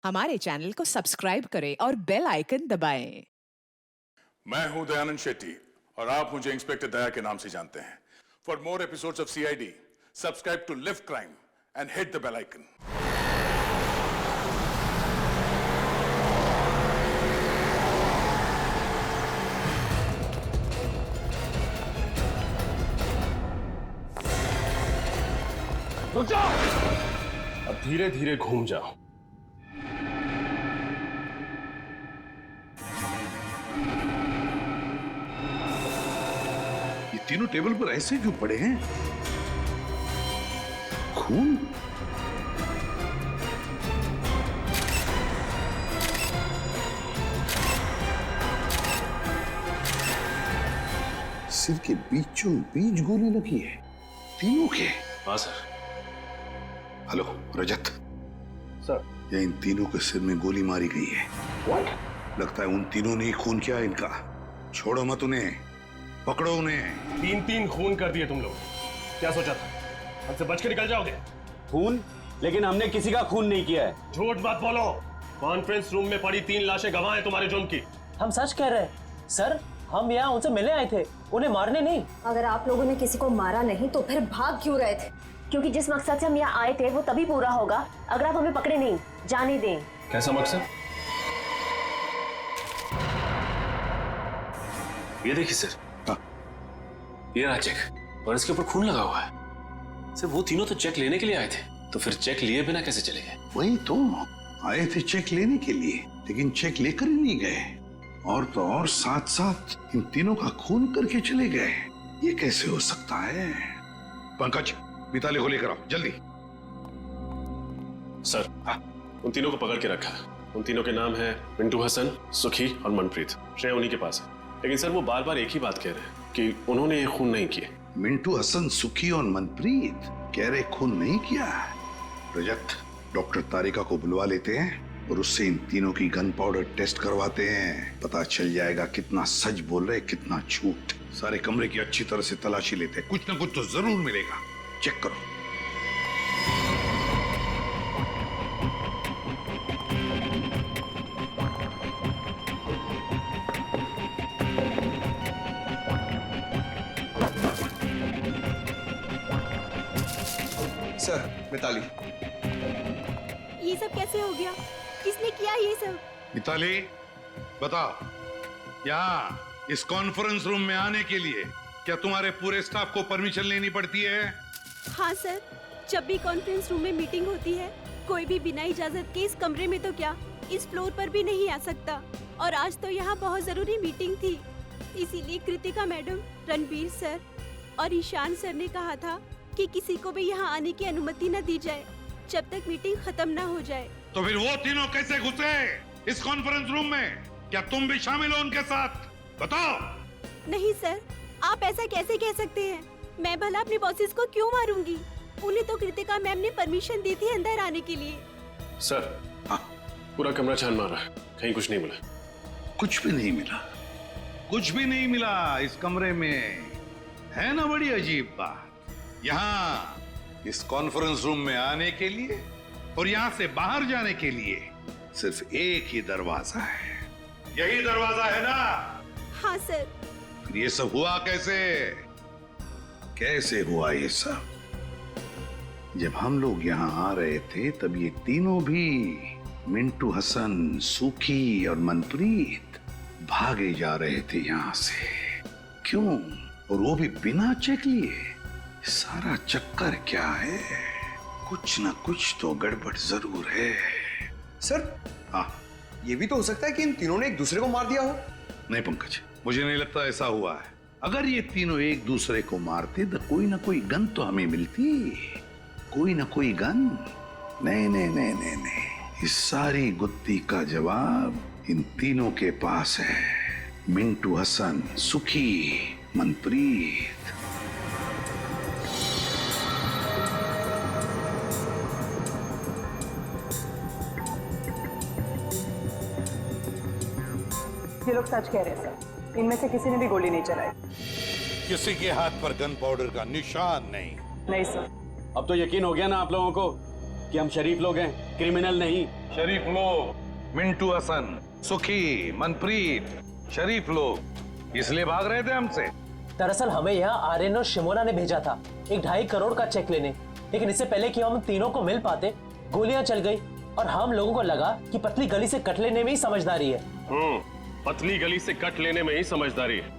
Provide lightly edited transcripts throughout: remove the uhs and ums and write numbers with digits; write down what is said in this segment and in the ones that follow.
हमारे चैनल को सब्सक्राइब करें और बेल आइकन दबाएं। मैं हूं दयानंद शेट्टी और आप मुझे इंस्पेक्टर दया के नाम से जानते हैं। For more episodes of CID, subscribe to Live Crime and hit the bell icon. रुक जाओ। अब धीरे धीरे घूम जाओ। ये तीनों टेबल पर ऐसे क्यों पड़े हैं? खून? सिर के बीचों बीच गोली लगी है तीनों के। हाँ सर। हेलो रजत सर, ये इन तीनों के सिर में गोली मारी गई है। What? लगता है उन तीनों ने ही खून किया इनका। छोड़ो मत उन्हें, पकड़ो उन्हें। 3-3 खून कर दिए तुम लोग। क्या सोचा था हमसे बच के निकल जाओगे? खून? लेकिन हमने किसी का खून नहीं किया है। झूठ मत बोलो। कॉन्फ्रेंस रूम में पड़ी 3 लाशें गवाह हैं तुम्हारे जुर्म की। हम सच कह रहे हैं सर, हम यहाँ उनसे मिलने आए थे, उन्हें मारने नहीं। अगर आप लोगों ने किसी को मारा नहीं तो फिर भाग क्यों रहे थे? क्योंकि जिस मकसद से हम यहाँ आए थे वो तभी पूरा होगा अगर आप हमें पकड़े नहीं, जाने दें। कैसा मकसद? ये देखिए सर। हाँ। ये रहा चेक और इसके ऊपर खून लगा हुआ है। सर वो तीनों तो चेक लेने के लिए आए थे, तो फिर चेक लिए बिना कैसे चले गए? वही तो, आए थे चेक लेने के लिए लेकिन चेक लेकर ही नहीं गए, और तो और साथ साथ इन तीनों का खून करके चले गए। ये कैसे हो सकता है? पंकज, मिताली को लेकर आओ जल्दी। सर, उन तीनों को पकड़ के रखा है। उन तीनों के नाम है मिंटू हसन, सुखी और मनप्रीत। श्रेय उन्हीं के पास है, लेकिन सर वो बार बार एक ही बात कह रहे हैं कि उन्होंने ये खून नहीं किए। मिंटू हसन, सुखी और मनप्रीत कह रहे खून नहीं किया। रजत, डॉक्टर तारिका को बुलवा लेते हैं और उससे इन तीनों की गन पाउडर टेस्ट करवाते हैं। पता चल जाएगा कितना सच बोल रहे, कितना झूठ। सारे कमरे की अच्छी तरह से तलाशी लेते हैं, कुछ ना कुछ तो जरूर मिलेगा। चेक करो। सर, मिताली। ये सब कैसे हो गया? किसने किया ये सब? मिताली, बताओ, यहाँ इस कॉन्फ्रेंस रूम में आने के लिए क्या तुम्हारे पूरे स्टाफ को परमिशन लेनी पड़ती है? हाँ सर, जब भी कॉन्फ्रेंस रूम में मीटिंग होती है, कोई भी बिना इजाजत के इस कमरे में तो क्या, इस फ्लोर पर भी नहीं आ सकता। और आज तो यहाँ बहुत जरूरी मीटिंग थी, इसीलिए कृतिका मैडम, रणबीर सर और ईशान सर ने कहा था कि किसी को भी यहाँ आने की अनुमति न दी जाए जब तक मीटिंग खत्म न हो जाए। तो फिर वो तीनों कैसे घुसे इस कॉन्फ्रेंस रूम में? क्या तुम भी शामिल हो उनके साथ? बताओ। नहीं सर, आप ऐसा कैसे कह सकते हैं? मैं भला अपने बॉसेस को क्यों मारूंगी? उन्हें तो कृतिका मैम ने परमिशन दी थी अंदर आने के लिए। सर, हाँ, पूरा कमरा छान मारा है, कहीं कुछ नहीं मिला। कुछ भी नहीं मिला? कुछ भी नहीं मिला इस कमरे में? है ना बड़ी अजीब बात। यहाँ इस कॉन्फ्रेंस रूम में आने के लिए और यहाँ से बाहर जाने के लिए सिर्फ एक ही दरवाजा है। यही दरवाजा है ना? हाँ सर। फिर ये सब हुआ कैसे? कैसे हुआ ये सब? जब हम लोग यहाँ आ रहे थे तब ये तीनों भी, मिंटू हसन, सुखी और मनप्रीत, भागे जा रहे थे यहाँ से। क्यों? और वो भी बिना चेक लिए। सारा चक्कर क्या है? कुछ ना कुछ तो गड़बड़ जरूर है। सर, हाँ, ये भी तो हो सकता है कि इन तीनों ने एक दूसरे को मार दिया हो। नहीं पंकज, मुझे नहीं लगता ऐसा हुआ है। अगर ये तीनों एक दूसरे को मारते तो कोई ना कोई गन तो हमें मिलती। कोई ना कोई गन। नहीं नहीं नहीं नहीं नहीं, इस सारी गुत्थी का जवाब इन तीनों के पास है। मिंटू हसन, सुखी, मनप्रीत। ये लोग सच कह रहे हैं सर, इनमें से किसी ने भी गोली नहीं चलाई। किसी के हाथ पर गन पाउडर का निशान नहीं। नहीं सर। अब तो यकीन हो गया ना आप लोगों को कि हम शरीफ लोग हैं। क्रिमिनल नहीं। शरीफ लोग, मिंटू हसन, सुखी, मनप्रीत, शरीफ लोग इसलिए भाग रहे थे हमसे। दरअसल हमें यहाँ आर्यन और शिमोना ने भेजा था 1.5 करोड़ का चेक लेने, लेकिन इससे पहले कि हम तीनों को मिल पाते गोलियां चल गई और हम लोगों को लगा कि पतली गली से कट लेने में ही समझदारी है। पतली गली से कट लेने में ही समझदारी है।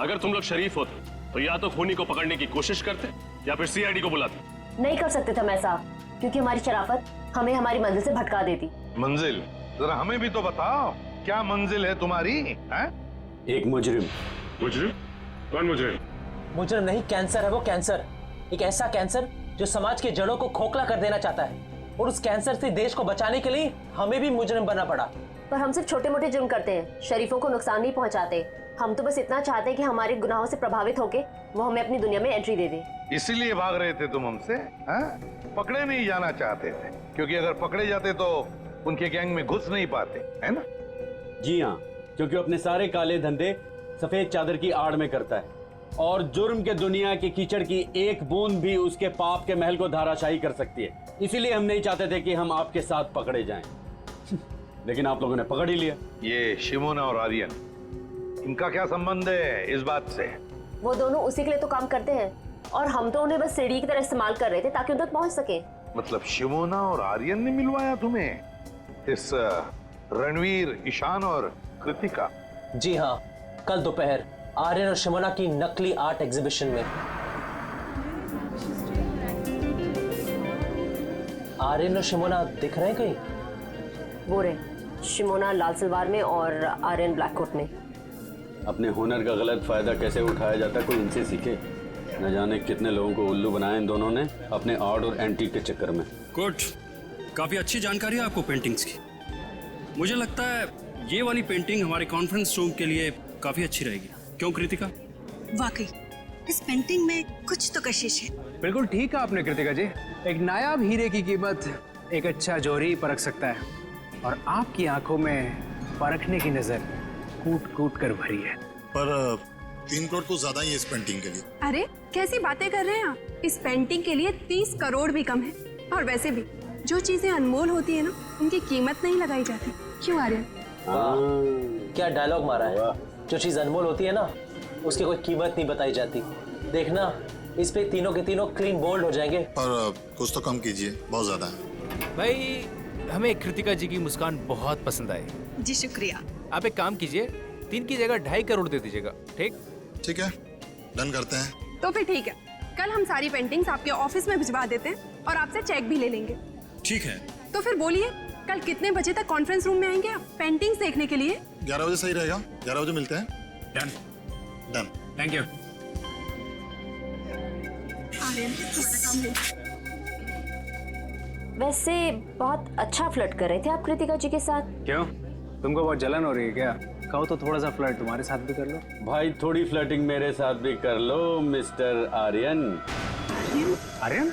अगर तुम लोग शरीफ होते तो या तो खूनी को पकड़ने की कोशिश करते या फिर सीआईडी को बुलाते। नहीं कर सकते थे हम ऐसा, क्योंकि हमारी शराफत हमें हमारी मंजिल से भटका देती। मंजिल? जरा हमें भी तो बताओ, क्या मंजिल है तुम्हारी? है? एक मुजरिम। मुजरिम? कौन मुजरिम? मुजरिम नहीं, कैंसर है वो, कैंसर। एक ऐसा कैंसर जो समाज के जड़ों को खोखला कर देना चाहता है, और उस कैंसर से देश को बचाने के लिए हमें भी मुजरिम बनना पड़ा। पर हम सिर्फ छोटे मोटे जुर्म करते हैं, शरीफों को नुकसान नहीं पहुंचाते। हम तो बस इतना चाहते हैं कि हमारे गुनाहों से प्रभावित होके वो हमें अपनी दुनिया में एंट्री दे दे। इसीलिए भाग रहे थे तुम हमसे? पकड़े नहीं जाना चाहते थे, क्योंकि अगर पकड़े जाते तो उनके गैंग में घुस नहीं पाते, है ना? जी हाँ, क्योंकि अपने सारे काले धंधे सफेद चादर की आड़ में करता है, और जुर्म के दुनिया के कीचड़ की एक बूंद भी उसके पाप के महल को धाराशाही कर सकती है। इसीलिए हम नहीं चाहते थे कि हम आपके साथ पकड़े जाएं। लेकिन आप लोगों ने पकड़ ही लिया। ये शिमोना और आर्यन, इनका क्या संबंध है इस बात से? वो दोनों उसी के लिए तो काम करते हैं, और हम तो उन्हें बस सीढ़ी की तरह इस्तेमाल कर रहे थे ताकि उन तक पहुंच सके। मतलब शिमोना और आर्यन ने मिलवाया तुम्हें इस रणवीर, ईशान और कृतिका? जी हाँ, कल दोपहर आर्यन और शिमोना की नकली आर्ट एग्जीबिशन में। आर्यन और शिमोना दिख रहे हैं कहीं? वो रहे, शिमोना लाल सलवार में और आर्यन ब्लैक कोट में। अपने हुनर का गलत फायदा कैसे उठाया जाता है, कोई इनसे सीखे। न जाने कितने लोगों को उल्लू बनाया इन दोनों ने अपने आर्ट और एंटीक के चक्कर में। गुड, काफी अच्छी जानकारी है आपको पेंटिंग्स की। मुझे लगता है ये वाली पेंटिंग हमारे कॉन्फ्रेंस रूम के लिए काफी अच्छी रहेगी। क्यों कृतिका? वाकई इस पेंटिंग में कुछ तो कशिश है। बिल्कुल ठीक कहा आपने कृतिका जी। एक नायाब हीरे की कीमत एक अच्छा जौहरी ही परख सकता है, और आपकी आंखों में परखने की नजर कूट कूट कर भरी है। पर 3 करोड़ तो ज्यादा ही है इस पेंटिंग के लिए। अरे कैसी बातें कर रहे हैं आप? इस पेंटिंग के लिए 30 करोड़ भी कम है। और वैसे भी जो चीजें अनमोल होती है ना, उनकी कीमत नहीं लगाई जाती। क्यों आर्यन? क्या डायलॉग मारा है। जो चीज अनमोल होती है ना, उसकी कोई कीमत नहीं बताई जाती। देखना, इस पे तीनों के तीनों क्लीन बोल्ड हो जाएंगे। और कुछ तो कम कीजिए, बहुत ज्यादा है। भाई, हमें कृतिका जी की मुस्कान बहुत पसंद आई। जी शुक्रिया। आप एक काम कीजिए, 3 की जगह 2.5 करोड़ दे दीजिएगा। ठीक? ठीक है, डन करते हैं। तो फिर ठीक है, कल हम सारी पेंटिंग्स आपके ऑफिस में भिजवा देते हैं और आपसे चेक भी ले लेंगे। ठीक है। तो फिर बोलिए, कल कितने बजे तक कॉन्फ्रेंस रूम में आएंगे आप पेंटिंग्स देखने के लिए? 11 बजे सही रहेगा। 11 बजे मिलते हैं। डन। डन। Thank you. वैसे बहुत अच्छा फ्लर्ट कर रहे थे आप कृतिका जी के साथ। क्यों, तुमको बहुत जलन हो रही है क्या? कहो तो थोड़ा सा फ्लर्ट तुम्हारे साथ भी कर लो। भाई थोड़ी फ्लर्टिंग मेरे साथ भी कर लो मिस्टर आर्यन। आर्यन?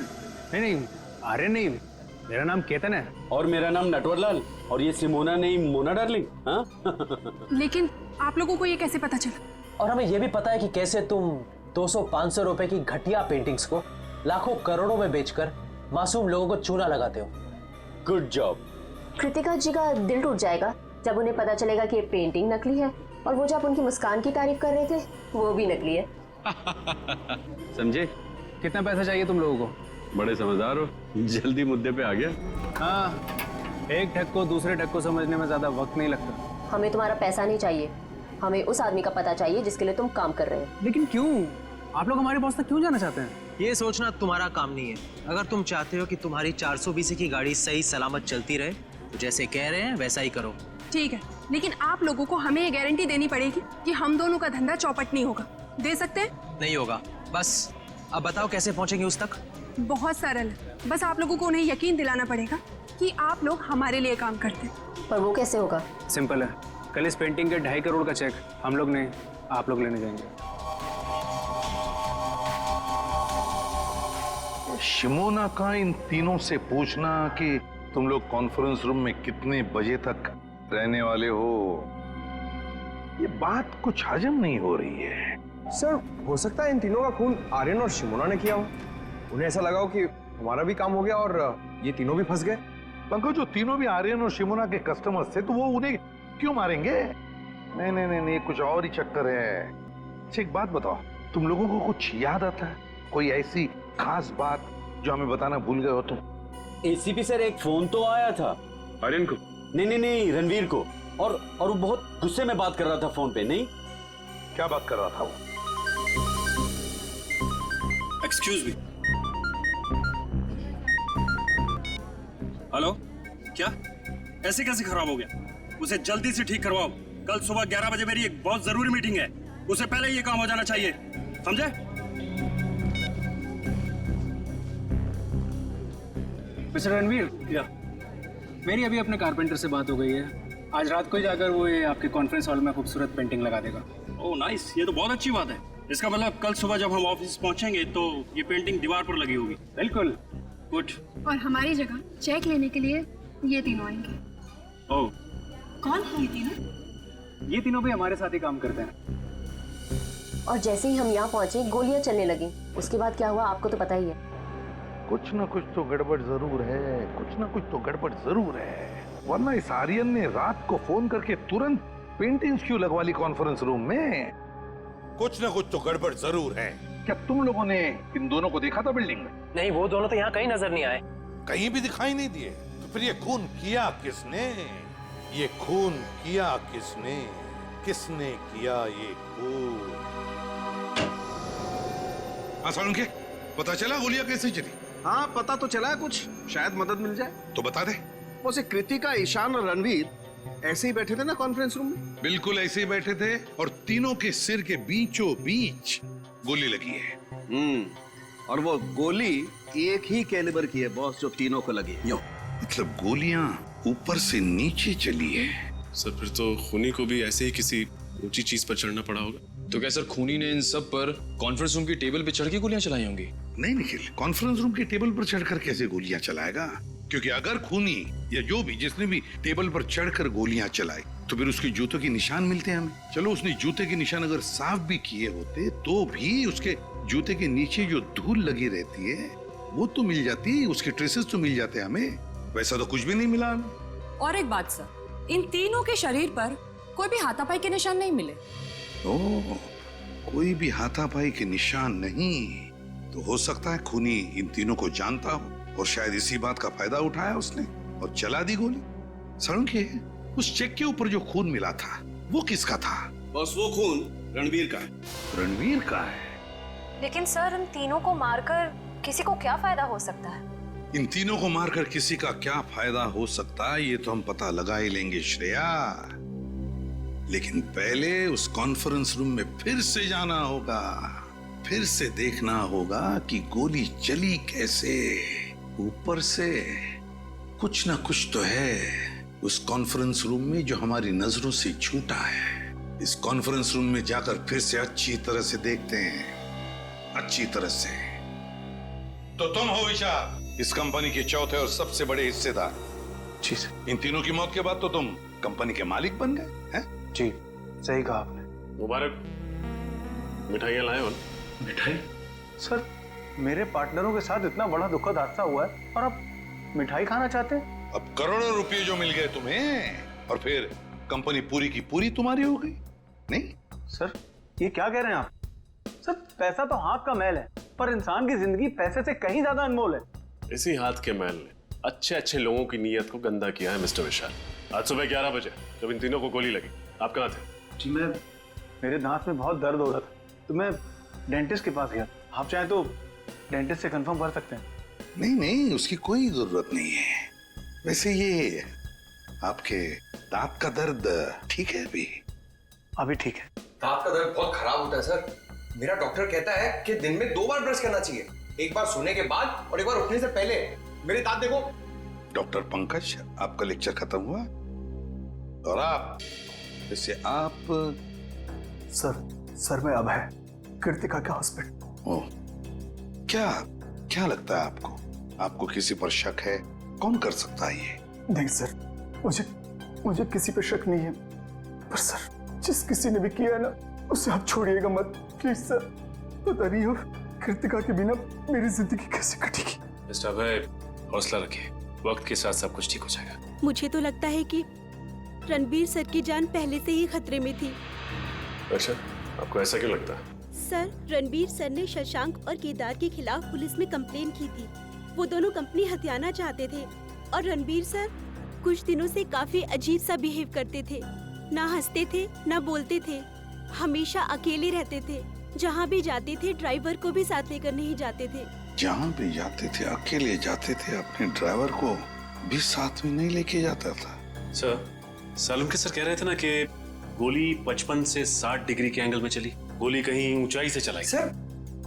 नहीं, आर्यन नहीं, मेरा नाम केतन है। और मेरा नाम नटवरलाल। और ये सिमोना नहीं, मोना डार्लिंग। हाँ? लेकिन आप लोगों को ये कैसे पता चला? और हमें ये भी पता है कि कैसे तुम 200-500 रुपए की घटिया पेंटिंग्स को लाखों करोड़ों में बेचकर मासूम लोगों को चूना लगाते हो। Good job. कृतिका जी का दिल टूट जाएगा जब उन्हें पता चलेगा कि ये पेंटिंग नकली है, और वो जो आप उनकी मुस्कान की तारीफ कर रहे थे वो भी नकली है। समझे? कितना पैसा चाहिए तुम लोगों को? बड़े समझदार हो, जल्दी मुद्दे पे आ गया। हाँ, एक ठग को दूसरे ठग को समझने में ज्यादा वक्त नहीं लगता। हमें तुम्हारा पैसा नहीं चाहिए, हमें उस आदमी का पता चाहिए जिसके लिए तुम काम कर रहे हो। लेकिन क्यों? आप लोग हमारे बॉस तक क्यों जाना चाहते हैं? ये सोचना तुम्हारा काम नहीं है। अगर तुम चाहते हो कि तुम्हारी 420 की गाड़ी सही सलामत चलती रहे, तो जैसे कह रहे हैं वैसा ही करो। ठीक है, लेकिन आप लोगों को हमें ये गारंटी देनी पड़ेगी कि हम दोनों का धंधा चौपट नहीं होगा। दे सकते हैं? नहीं होगा। बस अब बताओ कैसे पहुंचेंगे उस तक? बहुत सरल है, बस आप लोगों को उन्हें यकीन दिलाना पड़ेगा कि आप लोग हमारे लिए काम करते हैं। पर वो कैसे होगा? सिंपल है, कल इस पेंटिंग के 2.5 करोड़ का चेक हम लोग नहीं, आप लोग लेने जाएंगे। शिमोना का इन तीनों से पूछना कि तुम लोग कॉन्फ्रेंस रूम में कितने बजे तक रहने वाले हो, ये बात कुछ हजम नहीं हो रही है। सर, हो सकता है इन तीनों का खून आर्यन और शिमोना ने किया हो। उन्हें ऐसा लगा हो कि हमारा भी काम हो गया और ये तीनों भी फंस गए। पंकज जो तीनों भी आर्यन और शिमोना के कस्टमर्स थे तो वो उन्हें क्यों मारेंगे? नहीं नहीं नहीं नहीं, कुछ और ही चक्कर है। अच्छा एक बात बताओ, तुम लोगों को कुछ याद आता है? कोई ऐसी खास बात जो हमें बताना भूल गए हो तुम? एसीपी सर एक फोन तो आया था आर्यन को? नहीं रणवीर को, और वो बहुत गुस्से में बात कर रहा था फोन पे। नहीं क्या बात कर रहा था वो? Excuse me. हेलो, क्या ऐसे कैसे खराब हो गया? उसे जल्दी से ठीक करवाओ। कल सुबह 11 बजे मेरी एक बहुत जरूरी मीटिंग है, उसे पहले ये काम हो जाना चाहिए, समझे? मिस्टर रणवीर, या मेरी अभी अपने कारपेंटर से बात हो गई है। आज रात को ही जाकर वो ये आपके कॉन्फ्रेंस हॉल में खूबसूरत पेंटिंग लगा देगा। ओह नाइस, ये तो बहुत अच्छी बात है। इसका मतलब कल सुबह जब हम ऑफिस पहुंचेंगे तो ये पेंटिंग दीवार पर लगी होगी। बिल्कुल। गुड। और हमारी जगह चेक लेने के लिए ये तीनों आएंगे। ओह, कौन है ये तीनों? ये तीनों भी हमारे साथ ही काम करते हैं। और जैसे ही हम यहाँ पहुंचे गोलियां चलने लगी। उसके बाद क्या हुआ आपको तो पता ही है। कुछ ना कुछ तो गड़बड़ जरूर है, कुछ ना कुछ तो गड़बड़ जरूर है, वरना इस आर्यन ने रात को फोन करके तुरंत पेंटिंग्स क्यों लगवा ली कॉन्फ्रेंस रूम में? कुछ ना कुछ तो गड़बड़ जरूर है। क्या तुम लोगों ने इन दोनों को देखा था बिल्डिंग में? नहीं, वो दोनों तो यहाँ कहीं नजर नहीं आए। कहीं भी दिखाई नहीं दिए। तो फिर ये खून किया किसने? ये खून किया किसने? किसने किया ये खून? के पता चला गोलियां कैसे चली? हाँ पता तो चला है कुछ, शायद मदद मिल जाए। तो बता दे। वो से कृतिका, ईशान और रणवीर ऐसे ही बैठे थे ना कॉन्फ्रेंस रूम में? बिल्कुल ऐसे ही बैठे थे और तीनों के सिर के बीचों बीच गोली लगी है। और वो गोली एक ही कैलिबर की है बॉस, जो तीनों को लगी। मतलब गोलियां ऊपर से नीचे चली है। सर फिर तो खूनी को भी ऐसे ही किसी ऊंची चीज पर चढ़ना पड़ा होगा। तो क्या सर खूनी ने इन सब पर कॉन्फ्रेंस रूम की टेबल पे चढ़ के गोलियां चलाई होंगी? नहीं निखिल, कॉन्फ्रेंस रूम की टेबल पर चढ़कर कैसे गोलियां चलाएगा? क्योंकि अगर खूनी या जो भी जिसने भी टेबल पर चढ़कर गोलियां चलाई तो फिर उसके जूतों के निशान मिलते हैं हमें। चलो उसने जूते के निशान अगर साफ भी किए होते तो भी उसके जूते के नीचे जो धूल लगी रहती है वो तो मिल जाती, उसके ट्रेसेस तो मिल जाते हैं हमें। वैसा तो कुछ भी नहीं मिला हमें। और एक बात सर, इन तीनों के शरीर पर कोई भी हाथापाई के निशान नहीं मिले। ओह, कोई भी हाथापाई के निशान नहीं, तो हो सकता है खूनी इन तीनों को जानता हो और शायद इसी बात का फायदा उठाया उसने और चला दी गोली। सड़के उस चेक के ऊपर जो खून मिला था वो किसका था? बस वो खून रणवीर का है। रणवीर का है? लेकिन सर इन तीनों को मारकर किसी को क्या फायदा हो सकता है? इन तीनों को मारकर किसी का क्या फायदा हो सकता है ये तो हम पता लगा ही लेंगे श्रेया, लेकिन पहले उस कॉन्फ्रेंस रूम में फिर से जाना होगा, फिर से देखना होगा कि गोली चली कैसे। ऊपर से कुछ ना कुछ तो है उस कॉन्फ्रेंस रूम में जो हमारी नजरों से छूटा है। इस कॉन्फ्रेंस रूम में जाकर फिर से अच्छी तरह से देखते हैं, अच्छी तरह से। तो तुम हो विशाल, इस कंपनी के चौथे और सबसे बड़े हिस्सेदार। जी सर। इन तीनों की मौत के बाद तो तुम कंपनी के मालिक बन गए हैं? जी सही कहा आपने। मुबारक। मिठाइयाँ लाए हो? मिठाई? सर मेरे पार्टनरों के साथ इतना बड़ा दुखद हादसा हुआ है और आप मिठाई खाना चाहते हैं? अब करोड़ों रुपए जो मिल गए तुम्हें और फिर कंपनी पूरी की पूरी तुम्हारी हो गई? नहीं सर ये क्या कह रहे हैं आप? सर पैसा तो हाथ का मैल है, पर इंसान की जिंदगी पैसे से कहीं ज्यादा अनमोल है। इसी हाथ के मैल ने अच्छे अच्छे लोगों की नीयत को गंदा किया है मिस्टर विशाल। आज सुबह 11 बजे जब इन तीनों को गोली लगी, आप कहाँ थे? जी मेरे दांत में बहुत दर्द हो रहा था तो मैं डेंटिस्ट के पास गया। आप चाहें तो डेंटिस्ट से कंफर्म कर सकते हैं। नहीं नहीं, उसकी कोई जरूरत नहीं है। वैसे ये आपके दांत का दर्द ठीक है? अभी ठीक है। दांत का दर्द बहुत खराब होता है सर। मेरा डॉक्टर कहता है कि दिन में 2 बार ब्रश करना चाहिए, एक बार सोने के बाद और एक बार उठने से पहले। मेरे दांत देखो। डॉक्टर पंकज, आपका लेक्चर खत्म हुआ और आप वैसे आप? सर मैं अभय, कृतिका के हस्बैंड। ओह, क्या लगता है आपको? आपको किसी पर शक है? कौन कर सकता है ये? नहीं सर, मुझे किसी पर शक नहीं है, पर सर जिस किसी ने भी किया है ना उसे आप छोड़िएगा मत प्लीज सर। पता नहीं कृतिका के बिना मेरी जिंदगी कैसे कटेगी। मिस्टर अभय, हौसला रखिए। वक्त के साथ सब कुछ ठीक हो जाएगा। मुझे तो लगता है कि रणबीर सर की जान पहले से ही खतरे में थी। अच्छा, आपको ऐसा क्यों लगता है? सर, रणबीर सर ने शशांक और केदार के खिलाफ पुलिस में कंप्लेन की थी। वो दोनों कंपनी हथियाना चाहते थे और रणबीर सर कुछ दिनों से काफी अजीब सा बिहेव करते थे। ना हंसते थे, ना बोलते थे, हमेशा अकेले रहते थे। जहाँ भी जाते थे ड्राइवर को भी साथ लेकर नहीं जाते थे। जहाँ भी जाते थे अकेले जाते थे, अपने ड्राइवर को भी साथ में नहीं लेके जाता था। सर, सालुंके सर कह रहे थे ना कि गोली 55 से 60 डिग्री के एंगल में चली, गोली कहीं ऊंचाई से चलाई। सर,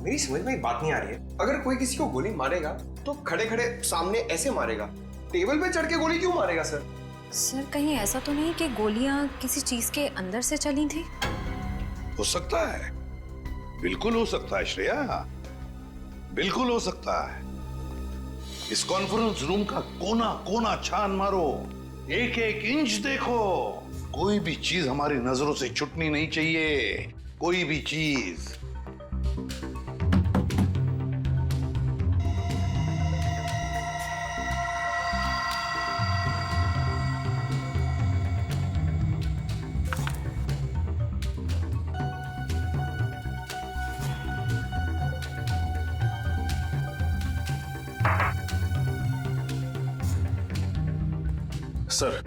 मेरी समझ में एक बात नहीं आ रही है। अगर कोई किसी को गोली मारेगा तो खड़े खड़े सामने ऐसे मारेगा, टेबल पे चढ़ के गोली क्यों मारेगा सर? सर, कहीं ऐसा तो नहीं कि गोलियां किसी चीज के अंदर से चली थी? हो सकता है, बिल्कुल हो सकता है श्रेया, बिल्कुल हो सकता है। इस कॉन्फ्रेंस रूम का कोना कोना छान मारो, एक एक इंच देखो, कोई भी चीज हमारी नजरों से छूटनी नहीं चाहिए, कोई भी चीज। सर,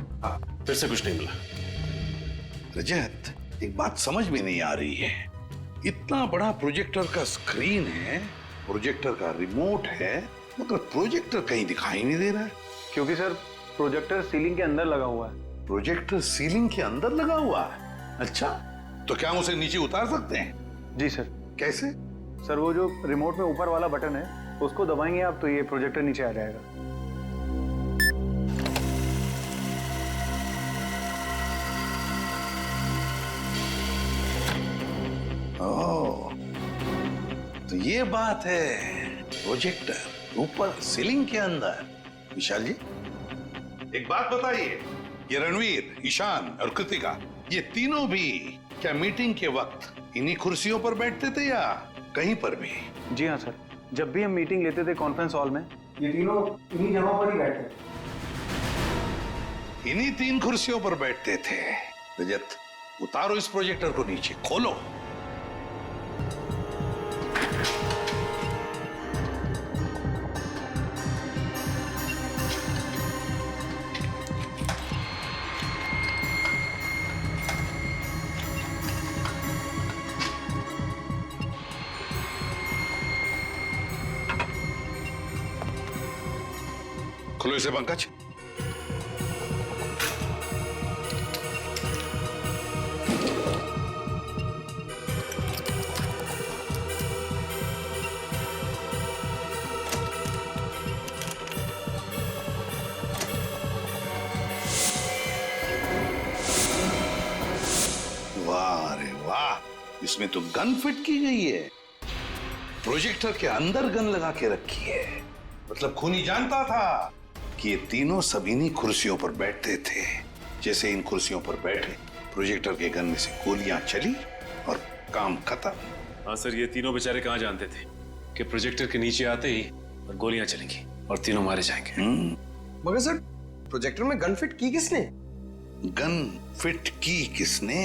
फिर से कुछ नहीं मिला। रजत, एक बात समझ में नहीं आ रही है। इतना बड़ा प्रोजेक्टर का स्क्रीन है, प्रोजेक्टर का रिमोट है, मगर प्रोजेक्टर कहीं दिखाई नहीं दे रहा है। क्योंकि सर प्रोजेक्टर सीलिंग के अंदर लगा हुआ है। प्रोजेक्टर सीलिंग के अंदर लगा हुआ है? अच्छा, तो क्या हम उसे नीचे उतार सकते हैं? जी सर। कैसे? सर, वो जो रिमोट में ऊपर वाला बटन है उसको दबाएंगे आप तो ये प्रोजेक्टर नीचे आ जाएगा। ओह, तो ये बात है, प्रोजेक्टर ऊपर सीलिंग के अंदर। विशाल जी, एक बात बताइए, ये रणवीर, ईशान और कृतिका, ये तीनों भी क्या मीटिंग के वक्त इन्हीं कुर्सियों पर बैठते थे या कहीं पर भी? जी हाँ सर, जब भी हम मीटिंग लेते थे कॉन्फ्रेंस हॉल में, ये तीनों इन्हीं जगहों पर ही बैठते थे। इन्हीं 3 कुर्सियों पर बैठते थे। रजत, उतारो इस प्रोजेक्टर को नीचे, खोलो। खोलो इसे पंकज। वाह रे वाह, इसमें तो गन फिट की गई है। प्रोजेक्टर के अंदर गन लगा के रखी है। मतलब खूनी जानता था कि ये तीनों सब इन्हीं कुर्सियों पर बैठते थे। जैसे इन कुर्सियों पर बैठे, प्रोजेक्टर के गन में से गोलियां चली और काम खत्म। हाँ सर, ये तीनों बेचारे कहाँ जानते थे कि प्रोजेक्टर के नीचे आते ही और गोलियां चलेंगी और तीनों मारे जाएंगे। मगर सर, प्रोजेक्टर में गन फिट की किसने? गन फिट की किसने?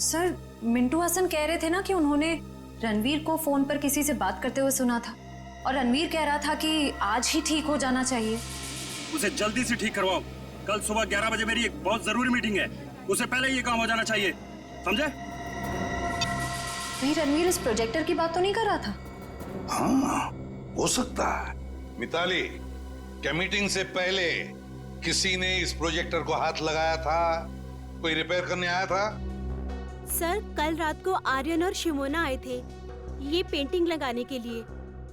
सर, मिंटू हसन कह रहे थे ना कि उन्होंने रणवीर को फोन पर किसी से बात करते हुए सुना था और रणवीर कह रहा था कि आज ही ठीक हो जाना चाहिए। उसे जल्दी से ठीक करवाओ। कल सुबह 11 बजे मेरी एक बहुत जरूरी मीटिंग है, उसे पहले ये काम हो जाना चाहिए, समझे? कहीं रणवीर इस प्रोजेक्टर की बात तो नहीं कर रहा था? हाँ, हो सकता है। मिताली, क्या मीटिंग से पहले किसी ने इस प्रोजेक्टर को हाथ लगाया था? कोई रिपेयर करने आया था? सर, कल रात को आर्यन और शिमोना आए थे ये पेंटिंग लगाने के लिए।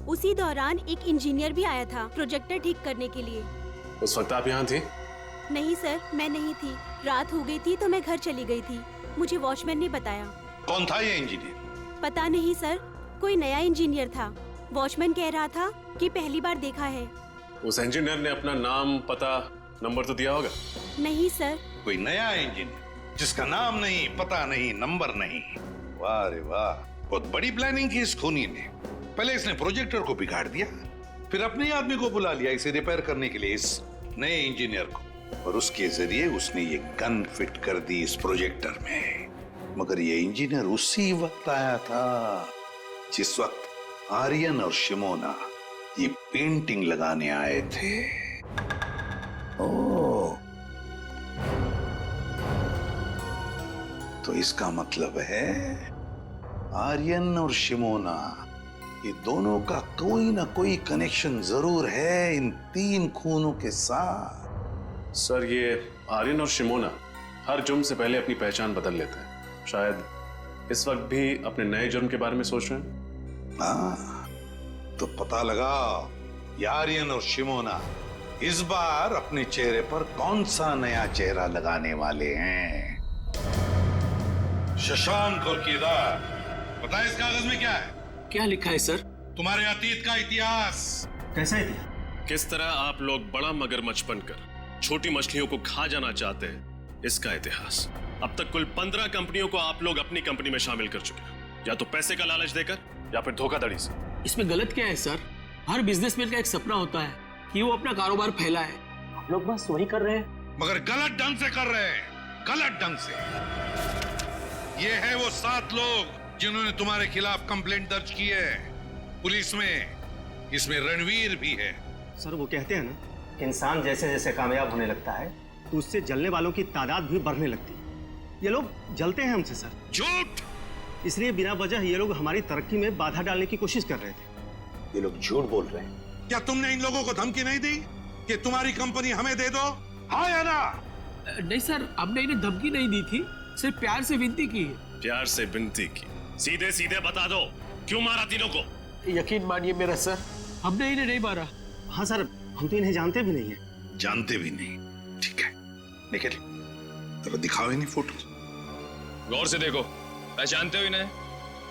उसी दौरान एक इंजीनियर भी आया था प्रोजेक्टर ठीक करने के लिए। उस वक्त आप यहाँ थी? नहीं सर, मैं नहीं थी। रात हो गई थी तो मैं घर चली गई थी। मुझे वॉचमैन ने बताया। कौन था ये इंजीनियर? पता नहीं सर, कोई नया इंजीनियर था। वॉचमैन कह रहा था कि पहली बार देखा है। उस इंजीनियर ने अपना नाम, पता, नंबर तो दिया होगा? नहीं सर। कोई नया इंजीनियर जिसका नाम नहीं, पता नहीं, नंबर नहीं। वाह रे वाह, बहुत बड़ी प्लानिंग की इस खूनी ने। पहले इसने प्रोजेक्टर को बिगाड़ दिया, फिर अपने ही आदमी को बुला लिया इसे रिपेयर करने के लिए, इस नए इंजीनियर को, और उसके जरिए उसने ये गन फिट कर दी इस प्रोजेक्टर में। मगर ये इंजीनियर उसी वक्त आया था जिस वक्त आर्यन और शिमोना ये पेंटिंग लगाने आए थे। ओह, तो इसका मतलब है आर्यन और शिमोना ये दोनों का कोई ना कोई कनेक्शन जरूर है इन 3 खूनों के साथ। सर, ये आर्यन और शिमोना हर जुर्म से पहले अपनी पहचान बदल लेते हैं। शायद इस वक्त भी अपने नए जुर्म के बारे में सोच रहे हैं। हाँ, तो पता लगा ये आर्यन और शिमोना इस बार अपने चेहरे पर कौन सा नया चेहरा लगाने वाले हैं। शशांक और केदार, पता है इस कागज में क्या है? क्या लिखा है सर? तुम्हारे अतीत का इतिहास। कैसा इतिहास? किस तरह आप लोग बड़ा मगरमच्छ बनकर छोटी मछलियों को खा जाना चाहते हैं, इसका इतिहास। अब तक कुल 15 कंपनियों को आप लोग अपनी कंपनी में शामिल कर चुके हैं, या तो पैसे का लालच देकर या फिर धोखाधड़ी से। इसमें गलत क्या है सर? हर बिजनेसमैन का एक सपना होता है कि वो अपना कारोबार फैलाए। हम लोग बस वही कर रहे हैं, मगर गलत ढंग से कर रहे हैं, गलत ढंग से। ये है वो 7 लोग जिन्होंने तुम्हारे खिलाफ कंप्लेंट दर्ज की है पुलिस में। इसमें रणवीर भी है। सर, वो कहते हैं ना, इंसान जैसे जैसे कामयाब होने लगता है तो उससे जलने वालों की तादाद भी बढ़ने लगती है। ये लोग जलते हैं हमसे सर। झूठ! इसलिए बिना वजह ये लोग हमारी तरक्की में बाधा डालने की कोशिश कर रहे थे। ये लोग झूठ बोल रहे हैं। क्या तुमने इन लोगों को धमकी नहीं दी कि तुम्हारी कंपनी हमें दे दो? हाँ या ना? नहीं सर, हमने इन्हें धमकी नहीं दी थी, सिर्फ प्यार से विनती की है। प्यार से विनती की? सीधे सीधे बता दो, क्यों मारा तीनों को? यकीन मानिए मेरा सर, हमने इन्हें नहीं मारा। हाँ सर, हम तो इन्हें जानते भी नहीं है। जानते भी नहीं? ठीक है, निकल, तो दिखाओ इन्हें फोटो। गौर से देखो, पहचानते हो इन्हें?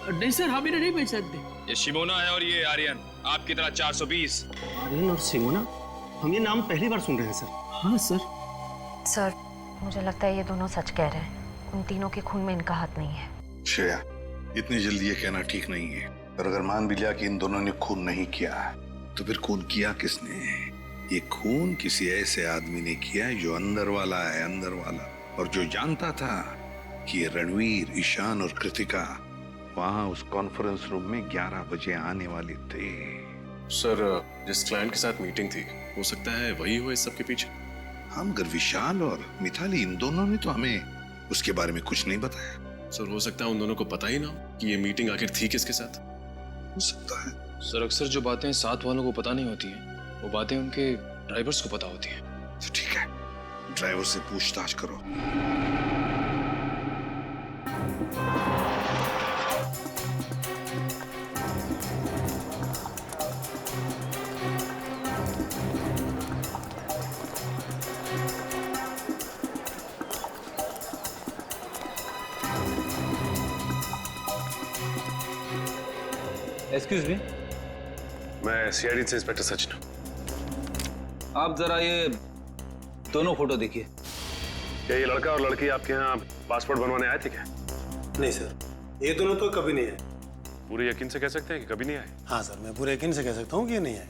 नहीं सर, हम इन्हें नहीं पहचानते। ये शिमोना है और ये आर्यन, आपकी तरह 420। आर्यन और शिमोना, हम ये नाम पहली बार सुन रहे हैं सर। हाँ सर। सर, मुझे लगता है ये दोनों सच कह रहे हैं। उन तीनों के खून में इनका हाथ नहीं है। श्रेया, इतनी जल्दी ये कहना ठीक नहीं है। और अगर मान भी लिया कि इन दोनों ने खून नहीं किया, तो फिर खून किया किसने? ये खून किसी ऐसे आदमी ने किया है जो अंदर वाला है, अंदर वाला, और जो जानता था कि ये रणवीर, ईशान और कृतिका वहां उस कॉन्फ्रेंस रूम में 11 बजे आने वाले थे। सर, जिस क्लाइंट के साथ मीटिंग थी, हो सकता है वही हो इस सब के पीछे। हम मगर विशाल और मिताली, इन दोनों ने तो हमें उसके बारे में कुछ नहीं बताया। सर, हो सकता है उन दोनों को पता ही ना हो कि ये मीटिंग आखिर थी किसके साथ। हो सकता है। सर, अक्सर जो बातें साथ वालों को पता नहीं होती हैं, वो बातें उनके ड्राइवर्स को पता होती हैं। तो ठीक है, ड्राइवर से पूछताछ करो। एक्सक्यूज मी, मैं सीआईडी से इंस्पेक्टर सचिन हूँ। आप जरा ये दोनों फोटो देखिए। क्या ये लड़का और लड़की आपके यहाँ पासपोर्ट बनवाने आए थे क्या? नहीं सर, ये दोनों तो कभी नहीं आए। पूरे यकीन से कह सकते हैं कि कभी नहीं आए? हाँ सर, मैं पूरे यकीन से कह सकता हूँ कि ये नहीं आए।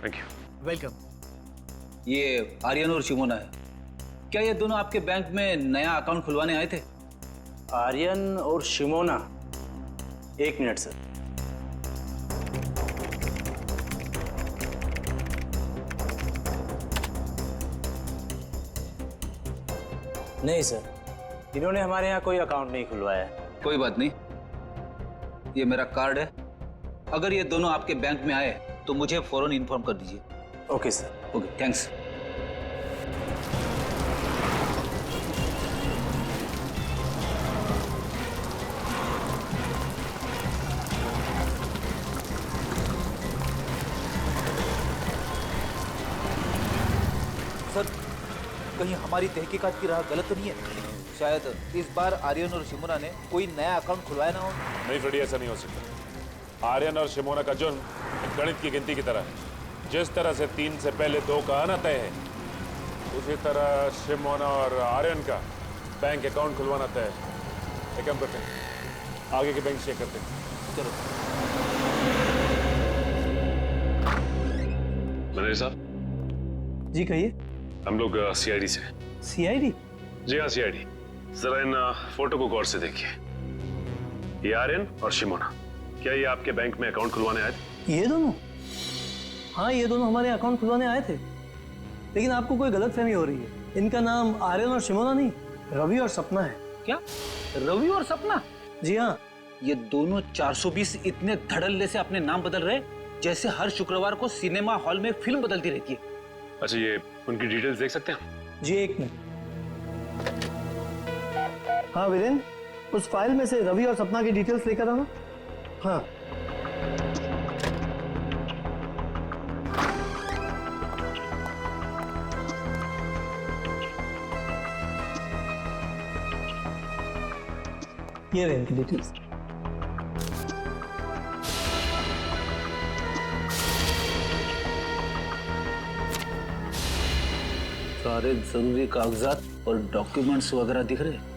Thank you. वेलकम। ये आर्यन और शिमोना है। क्या ये दोनों आपके बैंक में नया अकाउंट खुलवाने आए थे? आर्यन और शिमोना? एक मिनट सर। नहीं सर, इन्होंने हमारे यहाँ कोई अकाउंट नहीं खुलवाया है। कोई बात नहीं, ये मेरा कार्ड है। अगर ये दोनों आपके बैंक में आए तो मुझे फौरन इन्फॉर्म कर दीजिए। Okay sir. Okay, thanks. Sir, कहीं हमारी तहकीकात की राह गलत तो नहीं है? शायद इस बार आर्यन और शिमोना ने कोई नया अकाउंट खुलवाया ना हो। नहीं फ्रेडी, ऐसा नहीं हो सकता। आर्यन और शिमोना का जुर्म गणित की गिनती की तरह है। जिस तरह से 3 से पहले 2 का आना तय है, उसी तरह शिमोना और आर्यन का बैंक अकाउंट खुलवाना तय है। एक काम करते हैं, आगे के बैंक चेक करते हैं। चलो। मैनेजर साहब। जी कहिए। हम लोग सीआईडी से। सीआईडी? जी हाँ, सीआईडी। जरा इन फोटो को गौर से देखिए। ये आर्यन और शिमोना, क्या ये आपके बैंक में अकाउंट खुलवाने आए थे? ये दोनों? हाँ, ये दोनों हमारे अकाउंट खुलवाने आए थे, लेकिन आपको कोई गलतफहमी हो रही है। इनका नाम आर्यन और शिमोना नहीं, रवि और सपना है। क्या? रवि और सपना? जी हाँ। ये दोनों 420 इतने धड़ल्ले से अपने नाम बदल रहे जैसे हर शुक्रवार को सिनेमा हॉल में फिल्म बदलती रहती है। अच्छा, ये उनकी डिटेल्स देख सकते हैं? जी, एक मिनट। हाँ वीरेन, उस फाइल में से रवि और सपना की डिटेल्स लेकर आना। हाँ। ये रहे इनकी डिटेल्स। सारे जरूरी कागजात और डॉक्यूमेंट्स वगैरह दिख रहे हैं।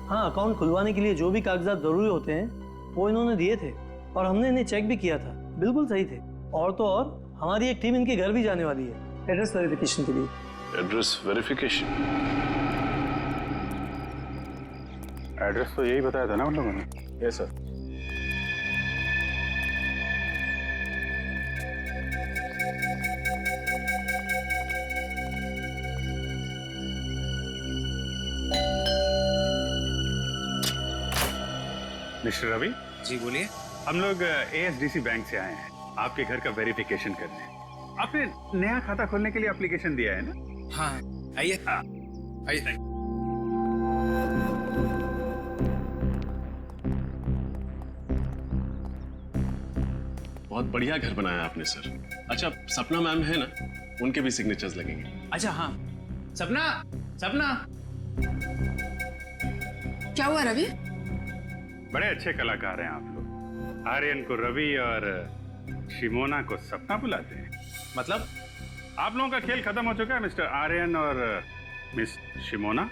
हाँ, अकाउंट खुलवाने के लिए जो भी कागजात जरूरी होते हैं वो इन्होंने दिए थे और हमने इन्हें चेक भी किया था, बिल्कुल सही थे। और तो और हमारी एक टीम इनके घर भी जाने वाली है एड्रेस वेरिफिकेशन के लिए। Address verification? एड्रेस तो यही बताया था ना उन लोगों ने। Yes sir. Mister Ravi ji बोलिए। हम लोग एएसडीसी बैंक से आए हैं आपके घर का वेरिफिकेशन करने। आपने नया खाता खोलने के लिए एप्लीकेशन दिया है ना? हाँ, आइए। आइए। बहुत बढ़िया घर बनाया आपने सर। अच्छा, सपना मैम है ना, उनके भी सिग्नेचर्स लगेंगे। अच्छा हाँ। सपना, सपना। क्या हुआ रवि? बड़े अच्छे कलाकार हैं आप लोग। आर्यन को रवि और शिमोना को सपना बुलाते हैं। मतलब? आप लोगों का खेल खत्म हो चुका है मिस्टर आर्यन और मिस शिमोना।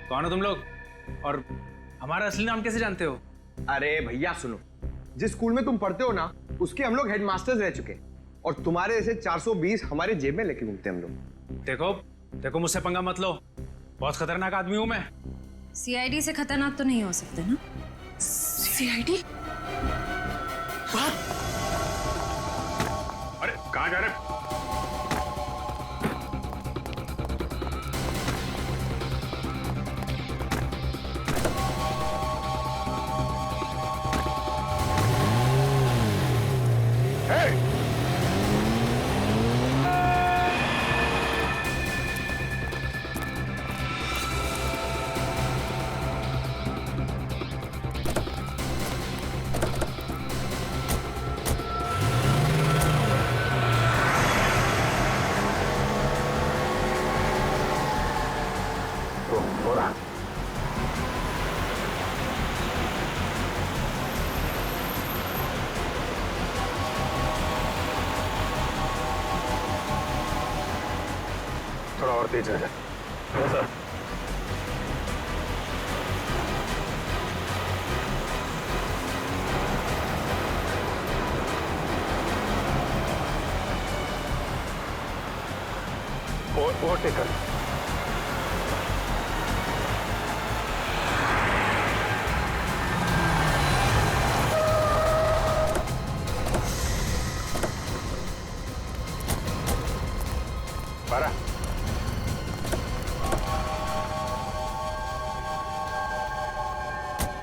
कौन हो तुम लोग और हमारा असली नाम कैसे जानते हो? अरे भैया सुनो, जिस स्कूल में तुम पढ़ते हो ना, उसके हम लोग हेडमास्टर्स रह चुके हैं और तुम्हारे जैसे 420 हमारे जेब में लेके घूमते हैं हम लोग। देखो मुझसे पंगा मत लो, बहुत खतरनाक आदमी हूं मैं। सीआईडी से खतरनाक तो नहीं हो सकते ना? सीआईडी? अरे कहाँ जा रहे? थोड़ा और तेज आ जाए। सर ओवरटेक कर।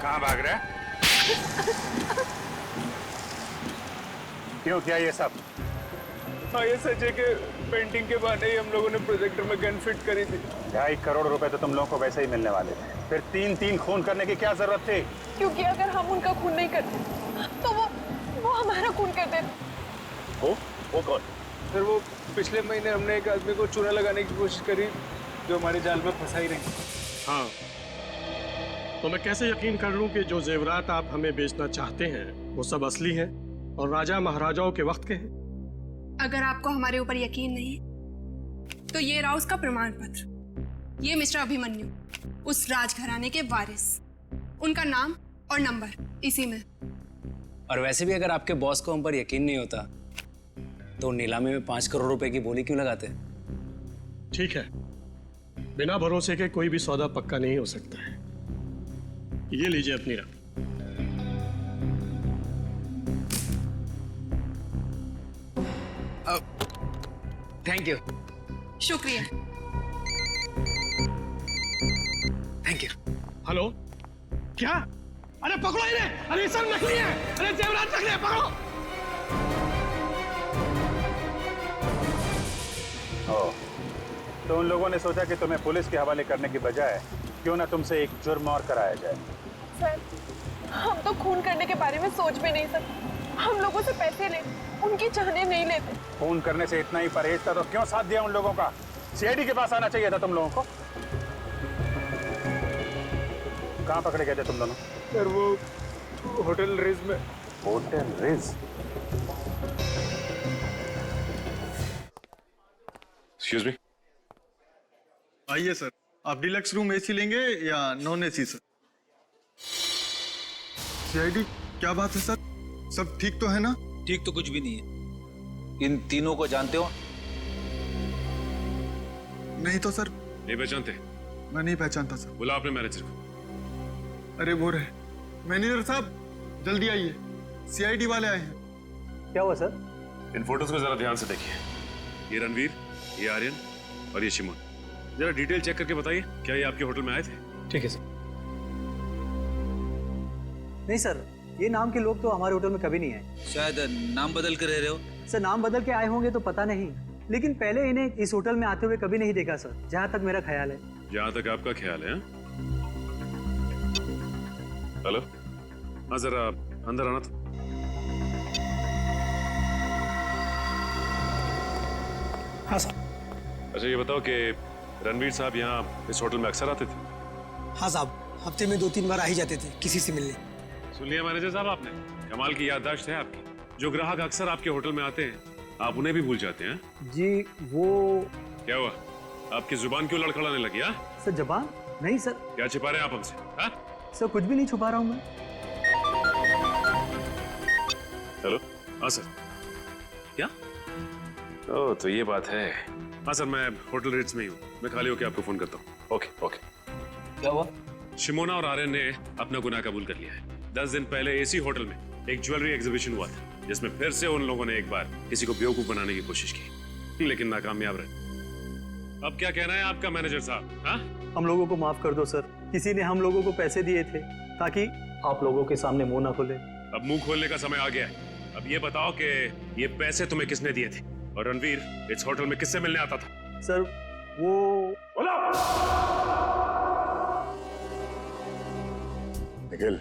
कहाँ भाग रहा है? क्यों किया ये सब? हाँ, ये सच है कि पेंटिंग के बहाने ही हम लोगों ने प्रोजेक्टर में गन फिट करी थी। 2.5 करोड़ रुपए तो तुम लोगों को वैसे ही मिलने वाले थे, फिर 3-3 खून करने की क्या जरूरत थी? क्योंकि अगर हम उनका खून नहीं करते तो वो हमारा खून कर देते। वो कौन? फिर वो पिछले महीने हमने एक आदमी को चूना लगाने की कोशिश करी जो हमारे जाल में फंसा ही नहीं। हाँ, तो मैं कैसे यकीन कर लूं कि जो जेवरात आप हमें बेचना चाहते हैं वो सब असली हैं और राजा महाराजाओं के वक्त के हैं? अगर आपको हमारे ऊपर यकीन नहीं तो ये रहा उसका प्रमाण पत्र। ये मिस्टर अभिमन्यु, उस राजघराने के वारिस, उनका नाम और नंबर इसी में। और वैसे भी अगर आपके बॉस को हम पर यकीन नहीं होता तो नीलामी में 5 करोड़ रुपए की बोली क्यों लगाते? ठीक है, बिना भरोसे के कोई भी सौदा पक्का नहीं हो सकता है। ये लीजिए अपनी रकम। Thank you. शुक्रिया। Thank you. हेलो, क्या? अरे पकड़ो इन्हें! अरे सब नकली है! अरे जेवरात नकली है, पकड़ो! तो उन लोगों ने सोचा कि तुम्हें पुलिस के हवाले करने की बजाय क्यों ना तुमसे एक जुर्म और कराया जाए। सर, हम तो खून करने के बारे में सोच भी नहीं सकते। हम लोगों से पैसे ले, उनकी जानें नहीं लेते। खून करने से इतना ही परहेज था तो क्यों साथ दिया उन लोगों का? सीआईडी के पास आना चाहिए था तुम लोगों को। कहाँ पकड़े गए थे तुम दोनों? सर वो होटल रिज में। Hotel ridge? Excuse me. आइए सर, आप डिलक्स रूम एसी लेंगे या नॉन एसी? सर सीआईडी, क्या बात है सर? सब ठीक तो है ना? ठीक तो कुछ भी नहीं है। इन तीनों को जानते हो? नहीं तो सर। नहीं पहचानते? मैं नहीं पहचानता सर। बुला अपने मैनेजर को। अरे वो रहे। मैनेजर साहब जल्दी आइए, सीआईडी वाले आए हैं। क्या हुआ सर? इन फोटोज को जरा ध्यान से देखिए। ये रणवीर, ये आर्यन और ये शिमोन। जरा डिटेल चेक करके बताइए, क्या ये आपके होटल में आए थे? ठीक है सर। नहीं सर, ये नाम के लोग तो हमारे होटल में कभी नहीं आए। शायद नाम बदल कर रह रहे हो। सर नाम बदल के आए होंगे तो पता नहीं, लेकिन पहले इन्हें इस होटल में आते हुए कभी नहीं देखा सर, जहाँ तक मेरा ख्याल है। जहाँ तक आपका ख्याल है? हेलो, हाँ जरा अंदर आना था। हाँ सर। अच्छा ये बताओ कि रणवीर साहब यहाँ इस होटल में अक्सर आते थे? हाँ साहब, हफ्ते में 2-3 बार आ ही जाते थे किसी से मिलने। सुन लिया मैनेजर साहब आपने? कमाल की याददाश्त है आपकी। जो ग्राहक अक्सर आपके होटल में आते हैं आप उन्हें भी भूल जाते हैं? जी वो क्या हुआ, आपकी जुबान क्यों लड़खड़ाने लगी? सर जबान नहीं सर। क्या छिपा रहे हैं आप हमसे? हाँ सर कुछ भी नहीं छुपा रहा हूँ मैं। हेलो, हाँ सर। क्या? ओह तो ये बात है। हाँ सर, मैं होटल रिट्स में ही हूँ। मैं खाली होकर आपको फोन करता हूँ। Okay okay. क्या हुआ? शिमोना और आर्यन ने अपना गुनाह कबूल कर लिया है। 10 दिन पहले इसी होटल में एक ज्वेलरी एग्जीबिशन हुआ था, जिसमें फिर से उन लोगों ने एक बार किसी को बेवकूफ बनाने की कोशिश की, लेकिन नाकामयाब रहे। अब क्या कहना है आपका मैनेजर साहब? हाँ, हम लोगों को माफ कर दो सर। किसी ने हम लोगों को पैसे दिए थे ताकि आप लोगों के सामने मुंह ना खोले। अब मुंह खोलने का समय आ गया है। अब ये बताओ कि ये पैसे तुम्हें किसने दिए थे, और रणवीर इस होटल में किससे मिलने आता था? सर वो निखिल,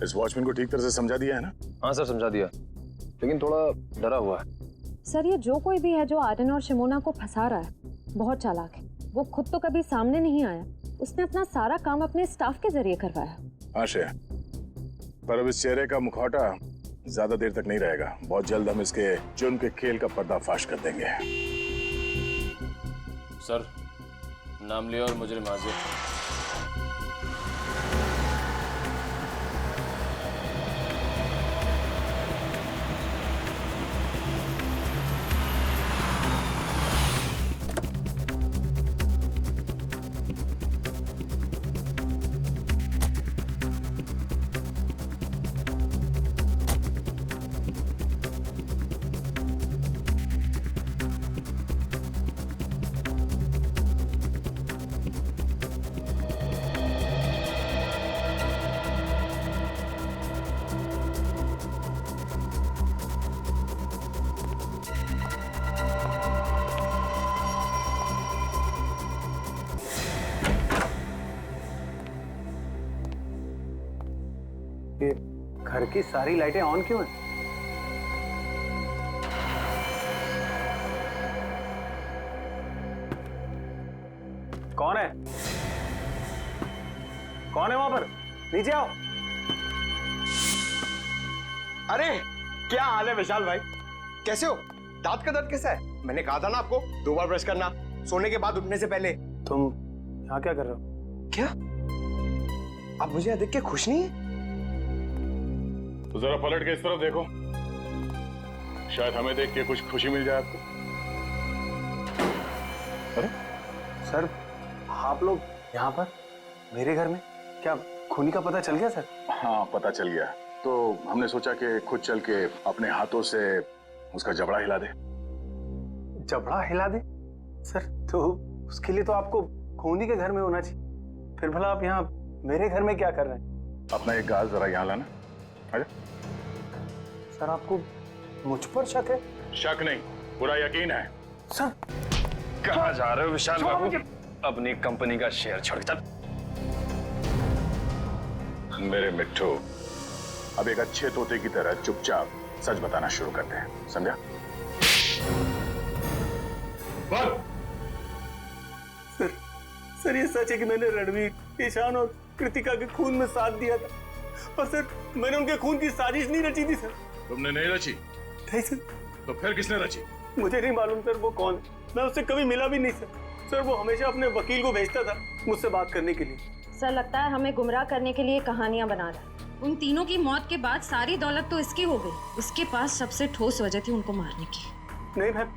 इस वॉचमैन को ठीक तरह से समझा दिया है ना? हाँ सर समझा दिया, लेकिन थोड़ा डरा हुआ है। सर ये जो कोई भी है जो आर्यन और शिमोना को फंसा रहा है, बहुत चालाक है। वो खुद तो कभी सामने नहीं आया, उसने अपना सारा काम अपने स्टाफ के जरिए करवाया। हाँ श्रेया, पर अब इस चेहरे का मुखौटा ज्यादा देर तक नहीं रहेगा। बहुत जल्द हम इसके जुर्म के खेल का पर्दाफाश कर देंगे। सर नाम लिया और मुजरिम हाजिर। घर की सारी लाइटें ऑन क्यों हैं? कौन है? कौन है वहां पर? नीचे आओ। अरे क्या हाल है विशाल भाई, कैसे हो? दांत का दर्द कैसा है? मैंने कहा था ना आपको 2 बार ब्रश करना सोने के बाद उठने से पहले। तुम यहाँ क्या कर रहे हो? क्या आप मुझे यहाँ देख के खुश नहीं है? तो जरा पलट के इस तरफ देखो। शायद हमें देख के कुछ खुशी मिल जाए आपको। अरे सर, आप लोग यहाँ पर मेरे घर में? क्या खूनी का पता चल गया सर? हाँ, पता चल गया। तो हमने सोचा कि खुद चल के अपने हाथों से उसका जबड़ा हिला दे। जबड़ा हिला दे? सर, तो उसके लिए तो आपको खूनी के घर में होना चाहिए। फिर भला आप यहाँ मेरे घर में क्या कर रहे हैं? अपना एक गाल जरा यहाँ लाना। आजा। सर, आपको मुझ पर शक है? शक नहीं, पूरा यकीन है। सर, कहाँ जा रहे हो विशाल बाबू? अपनी कंपनी का शेयर छोड़ के चल। मेरे मिट्ठू, अब एक अच्छे तोते की तरह चुपचाप सच बताना शुरू करते हैं, समझा? बोल। सर, ये सच है कि मैंने रणवीर, ईशान और कृतिका के खून में साथ दिया था, पर सर मैंने उनके खून की साजिश नहीं रची थी सर। तुमने नहीं रची? नहीं सर। तो फिर किसने रची? मुझे नहीं मालूम सर वो कौन है, मैं उससे कभी मिला भी नहीं सर। सर, वो हमेशा अपने वकील को भेजता था मुझसे बात करने के लिए। सर, लगता है हमें गुमराह करने के लिए कहानियां बना रहा है। उन तीनों की मौत के बाद सारी दौलत तो इसकी हो गई। उसके पास सबसे ठोस वजह थी उनको मारने की। नहीं मैम,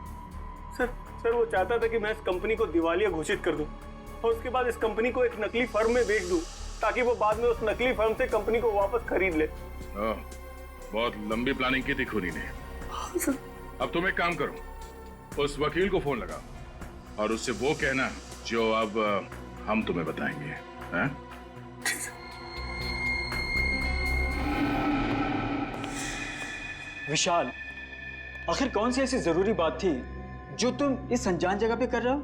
सर वो चाहता था कि मैं इस कंपनी को दिवालिया घोषित कर दूं और उसके बाद इस कंपनी को एक नकली फर्म में बेच दूं, ताकि वो बाद में उस नकली फर्म से कंपनी को वापस खरीद ले। बहुत लंबी प्लानिंग की थी खूनी ने। अब तुम एक काम करो, उस वकील को फोन लगाओ और उससे वो कहना जो अब हम तुम्हें बताएंगे। हैं? विशाल, आखिर कौन सी ऐसी जरूरी बात थी जो तुम इस अनजान जगह पे कर रहे हो?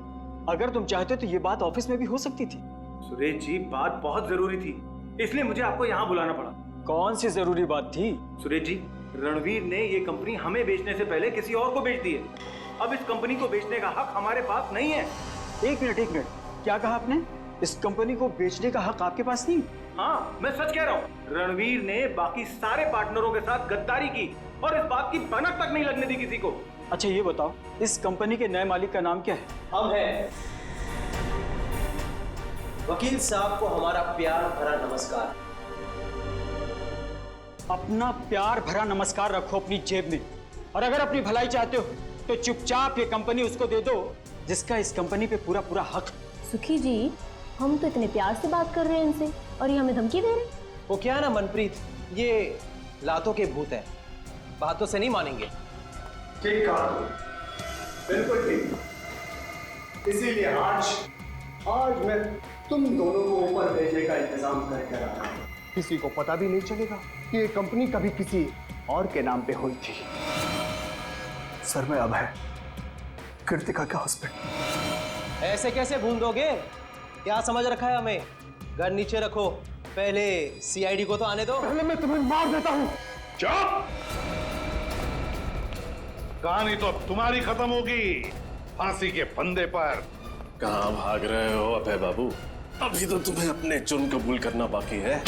अगर तुम चाहते तो ये बात ऑफिस में भी हो सकती थी। सुरेश जी, बात बहुत जरूरी थी, इसलिए मुझे आपको यहाँ बुलाना पड़ा। कौन सी जरूरी बात थी? सुरेश जी, रणवीर ने ये कंपनी हमें बेचने से पहले किसी और को बेच दी है। अब इस कंपनी को बेचने का हक हमारे पास नहीं है। एक मिनट, क्या कहा आपने? इस कंपनी को बेचने का हक आपके पास नहीं? हाँ, मैं सच कह रहा हूँ। रणवीर ने बाकी सारे पार्टनरों के साथ गद्दारी की और इस बात की भनक तक नहीं लगने दी किसी को। अच्छा ये बताओ, इस कंपनी के नए मालिक का नाम क्या है? हम हैं। वकील साहब को हमारा प्यार भरा नमस्कार। अपना प्यार भरा नमस्कार रखो अपनी जेब में, और अगर अपनी भलाई चाहते हो तो चुपचाप ये कंपनी उसको दे दो जिसका इस कंपनी पे पूरा पूरा हक। सुखी जी, हम तो इतने प्यार से बात कर रहे हैं इनसे और ये हमें धमकी दे रहे हैं। वो क्या ना मनप्रीत, ये लातों के भूत हैं, बातों से नहीं मानेंगे। ठीक कहा, बिल्कुल ठीक। इसीलिए आज मैं तुम दोनों को ऊपर भेजने का इंतजाम करके रहा हूं। किसी को पता भी नहीं चलेगा कि ये कंपनी कभी किसी और के नाम पे हुई थी। सर, मैं अभय, कृतिका का हस्बैंड। ऐसे कैसे भूल दोगे? क्या समझ रखा है हमें? घर नीचे रखो, पहले सीआईडी को तो आने दो। पहले मैं तुम्हें मार देता हूं। चुप! कहानी तो अब तुम्हारी खत्म होगी, फांसी के फंदे पर। कहाँ भाग रहे हो अभय बाबू? अभी तो तुम्हें अपने जुर्म कबूल करना बाकी है।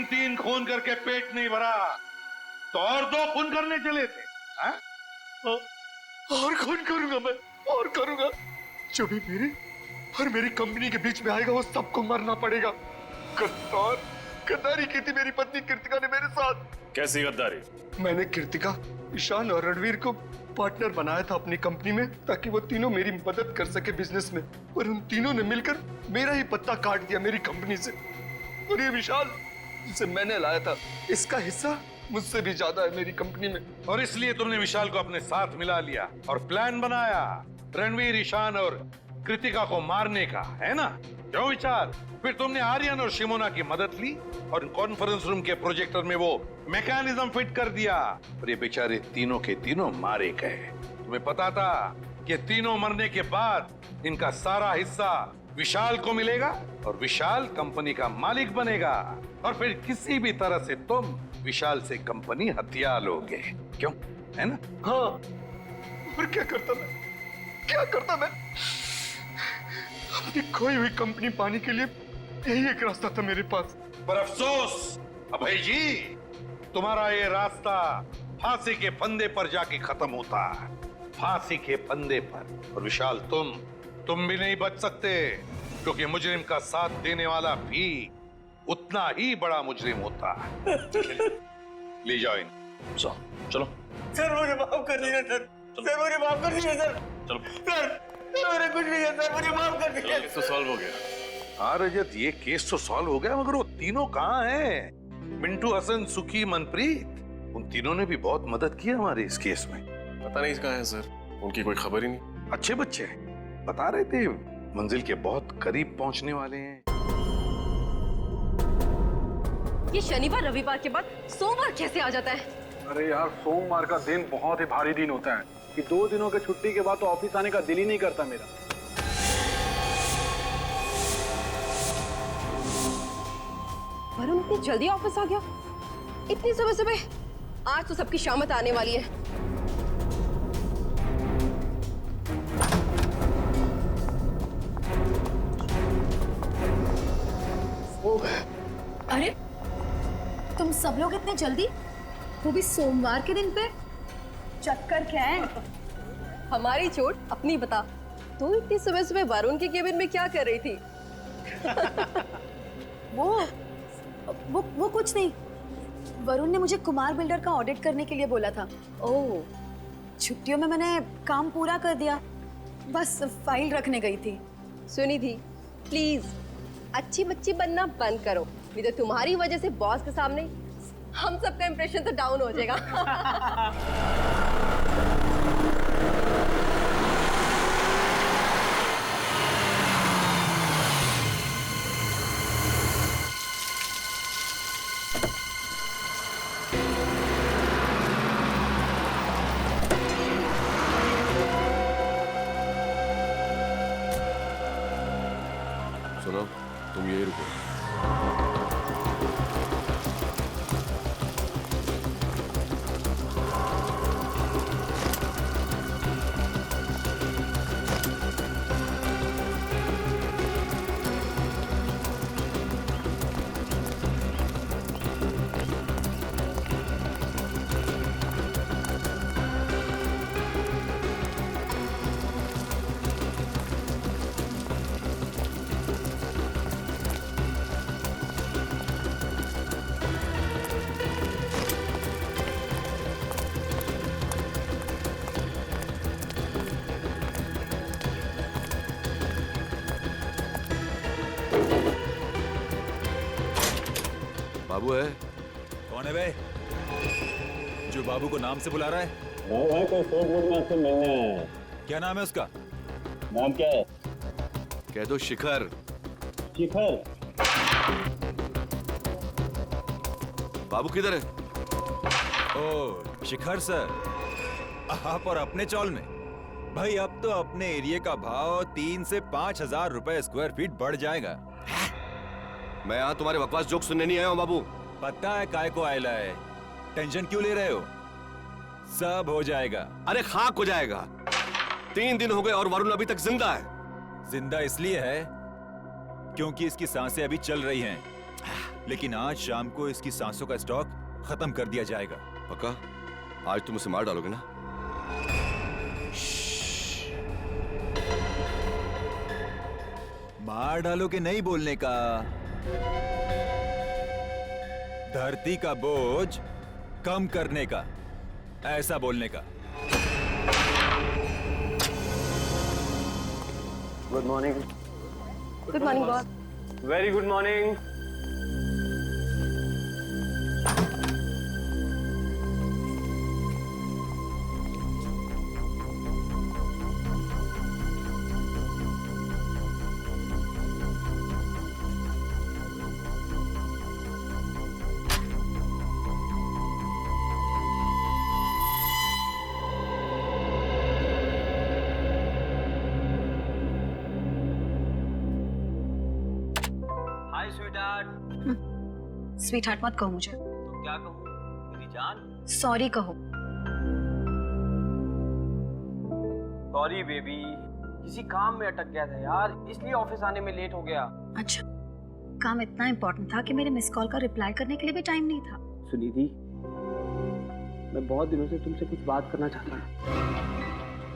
तीन खून करके पेट नहीं भरा तो और 2 खून करने चले थे। हाँ? और खून करूंगा मैं, और करूंगा। जो भी मेरे और मेरी कंपनी के बीच में आएगा वो सबको मरना पड़ेगा। गद्दारी की थी मेरी पत्नी कृतिका ने मेरे साथ। कैसी गद्दारी? मैंने कृतिका, ईशान और रणवीर को पार्टनर बनाया था अपनी कंपनी में, ताकि वो तीनों मेरी मदद कर सके बिजनेस में, पर उन तीनों ने मिलकर मेरा ही पत्ता काट दिया मेरी कंपनी से। और ये विशाल जिसे मैंने लाया था, इसका हिस्सा मुझसे भी ज्यादा है मेरी कंपनी में। और इसलिए तुमने विशाल को अपने साथ मिला लिया और प्लान बनाया रणवीर, ईशान और कृतिका को मारने का, है ना? क्यों विशाल? फिर तुमने आर्यन और शिमोना की मदद ली और कॉन्फ्रेंस रूम के प्रोजेक्टर में वो मैकेनिज्म फिट कर दिया और ये बेचारे तीनों के तीनों मारे गए। तुम्हें पता था कि तीनों मरने के बाद इनका सारा हिस्सा विशाल को मिलेगा और विशाल कंपनी का मालिक बनेगा, और फिर किसी भी तरह से तुम विशाल से कंपनी हथिया लोगे। क्यों, है ना? हाँ, और क्या करता मैं? अपनी खोई हुई कंपनी पाने के लिए यही एक रास्ता था मेरे पास। पर अफसोस अभय जी, तुम्हारा ये रास्ता फांसी के फंदे पर जाके खत्म होता है, फांसी के फंदे पर। और विशाल, तुम भी नहीं बच सकते, क्योंकि मुजरिम का साथ देने वाला भी उतना ही बड़ा मुजरिम होता है। ले जाओ इन्हें। चलो सर मुझे माफ कर दीजिए सर। सर मुझे माफ कर दीजिए सर। चलो सर मेरे कुछ नहीं है सर, मुझे माफ कर दीजिए। केस तो सॉल्व हो गया। हाँ रजत, ये केस तो सॉल्व हो गया, मगर वो तीनों कहाँ हैं? मिंटू, हसन, सुखी, मनप्रीत, उन तीनों ने भी बहुत मदद की हमारे इस केस में। पता नहीं कहाँ है सर, उनकी कोई खबर ही नहीं। अच्छे बच्चे हैं, बता रहे थे मंजिल के बहुत करीब पहुंचने वाले हैं। ये शनिवार रविवार के बाद सोमवार कैसे आ जाता है? अरे यार, सोमवार का दिन बहुत ही भारी दिन होता है कि 2 दिनों के छुट्टी के बाद तो ऑफिस आने का दिल ही नहीं करता मेरा। वरुण इतनी जल्दी ऑफिस आ गया? इतनी सुबह सुबह? आज तो सबकी शामत आने वाली है। अरे तुम सब लोग इतने जल्दी, वो भी सोमवार के दिन पे? चक्कर क्या है? हमारी चोट अपनी बता। तू इतनी सुबह सुबह वरुण के केबिन में क्या कर रही थी? वो कुछ नहीं। वरुण ने मुझे कुमार बिल्डर का ऑडिट करने के लिए बोला था। ओह, छुट्टियों में मैंने काम पूरा कर दिया, बस फाइल रखने गई थी। सुनी थी, प्लीज अच्छी बच्ची बनना बंद करो, नहीं तो तुम्हारी वजह से बॉस के सामने हम सबका इंप्रेशन तो डाउन हो जाएगा। सुनो, तुम यही रुको। बाबू है? कौन है बे? जो बाबू को नाम से बुला रहा है? भाई कोई फोन वोन से मिलना है। क्या नाम है उसका? नाम क्या है? कह दो शिखर। शिखर? बाबू किधर है? ओ शिखर सर, आप और अपने चौल में। भाई अब तो अपने एरिया का भाव 3 से 5,000 रुपए स्क्वायर फीट बढ़ जाएगा। मैं यहाँ तुम्हारे बकवास जोक सुनने नहीं आया हूँ बाबू। पता है काय को आयला है, टेंशन क्यों ले रहे हो? सब हो जाएगा। अरे खाक हो जाएगा। 3 दिन हो गए और वरुण अभी तक जिंदा है। जिंदा इसलिए है क्योंकि इसकी सांसें अभी चल रही हैं, लेकिन आज शाम को इसकी सांसों का स्टॉक खत्म कर दिया जाएगा। पक्का? आज तुम उसे मार डालोगे ना? मार डालोगे नहीं बोलने का, धरती का बोझ कम करने का, ऐसा बोलने का। Good morning. Good morning boss. Very good morning. Sweet heart मत कहो मुझे। तो क्या कहूँ मेरी जान? सॉरी कहो। सॉरी बेबी, किसी काम में अटक गया था यार, इसलिए ऑफिस आने में लेट हो गया। अच्छा, काम इतना इम्पोर्टेंट था कि मेरे मिस कॉल का रिप्लाई करने के लिए भी टाइम नहीं था। सुनिधि, मैं बहुत दिनों से तुमसे कुछ बात करना चाहता हूँ,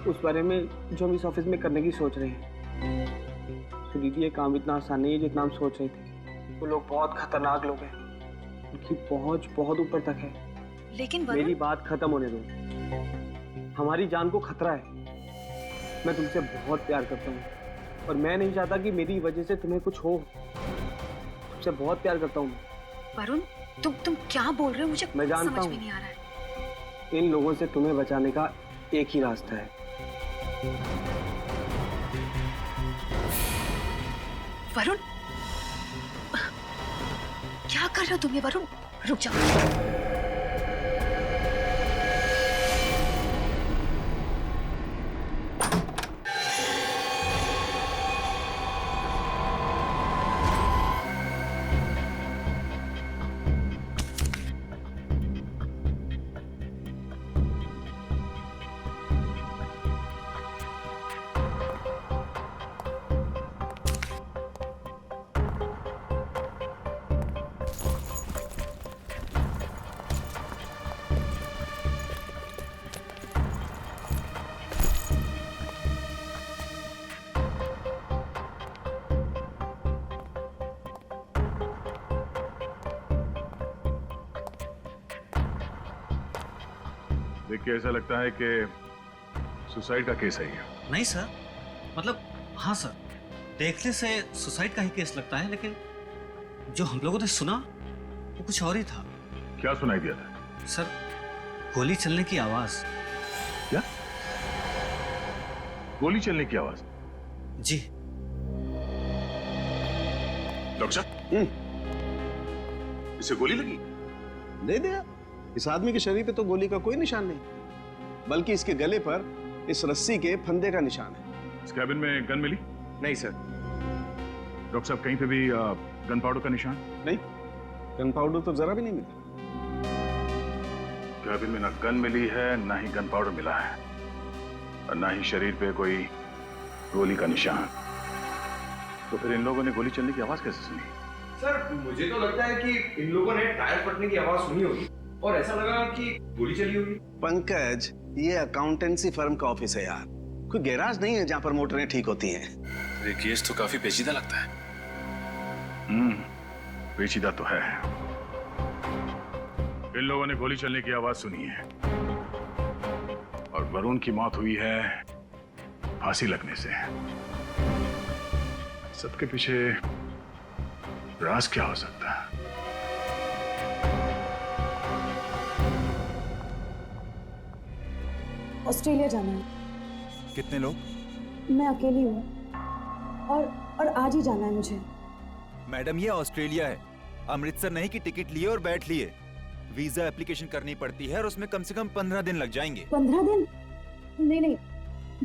उस बारे में जो हम इस ऑफिस में करने की सोच रहे हैं। सुनिधि, ये काम इतना आसान नहीं है जितना हम सोच रहे थे। वो लोग बहुत खतरनाक लोग हैं, उनकी पहुंच बहुत ऊपर तक है। लेकिन मेरी बात खत्म होने दो। हमारी जान को खतरा है। मैं तुमसे बहुत प्यार करता हूँ और मैं नहीं चाहता कि मेरी वजह से तुम्हें कुछ हो। तुमसे बहुत प्यार करता हूँ। वरुण, तुम क्या बोल रहे हो? मुझे मैं जानता समझ हूँ। में नहीं आ रहा है। इन लोगों से तुम्हें बचाने का एक ही रास्ता है। वरुण, क्या कर रहे हो तुम ये? वरुण, रुक जाओ। देख के ऐसा लगता है कि सुसाइड का केस है ये। नहीं सर, मतलब हाँ सर, देखने से सुसाइड का ही केस लगता है, लेकिन जो हम लोगों ने सुना वो कुछ और ही था। क्या सुनाई दिया था? सर, गोली चलने की आवाज। क्या? गोली चलने की आवाज? जी। डॉक्टर साहब, इसे गोली लगी? नहीं दिया। इस आदमी के शरीर पे तो गोली का कोई निशान नहीं, बल्कि इसके गले पर इस रस्सी के फंदे का निशान है। इस कैबिन में गन मिली? नहीं सर। डॉक्टर साहब, कहीं पे भी गन पाउडर का निशान? नहीं, गन पाउडर तो जरा भी नहीं मिला। कैबिन में ना गन मिली है, ना ही गन पाउडर मिला है, और ना ही शरीर पे कोई गोली का निशान। तो फिर इन लोगों ने गोली चलने की आवाज कैसे सुनी? सर, मुझे तो लगता है कि इन लोगों ने टायर फटने की आवाज सुनी होगी और ऐसा लगा कि गोली चली होगी। पंकज, ये अकाउंटेंसी फर्म का ऑफिस है यार, कोई गैराज नहीं है जहां पर मोटरें ठीक होती हैं। ये केस तो काफी पेचीदा लगता है। पेचीदा तो है। इन लोगों ने गोली चलने की आवाज सुनी है और वरुण की मौत हुई है फांसी लगने से। सबके पीछे राज क्या हो सकता है? ऑस्ट्रेलिया जाना है। कितने लोग? मैं अकेली हूँ और आज ही जाना है मुझे। मैडम, ये ऑस्ट्रेलिया है, अमृतसर नहीं कि टिकट लिए और बैठ लिए। वीजा एप्लीकेशन करनी पड़ती है और उसमें कम से कम 15 दिन लग जाएंगे। 15 दिन? नहीं,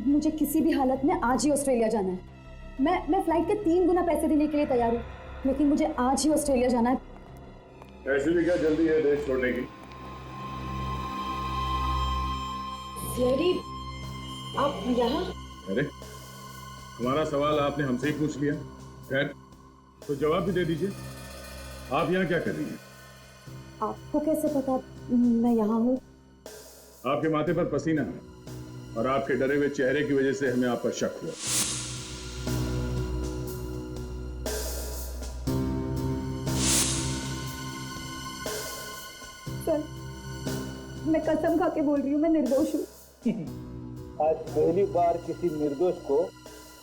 मुझे किसी भी हालत में आज ही ऑस्ट्रेलिया जाना है। मैं फ्लाइट के 3 गुना पैसे देने के लिए तैयार हूँ, लेकिन मुझे आज ही ऑस्ट्रेलिया जाना है। ऐसे भी क्या जल्दी है देश छोड़ने की? आप यहाँ? अरे, हमारा सवाल आपने हमसे ही पूछ लिया। खैर, तो जवाब भी दे दीजिए। आप यहाँ क्या कर रही हैं? आपको कैसे पता मैं यहाँ हूँ? आपके माथे पर पसीना है और आपके डरे हुए चेहरे की वजह से हमें आप पर शक हुआ। सर, मैं कसम खा के बोल रही हूँ, मैं निर्दोष हूँ। आज पहली बार किसी निर्दोष को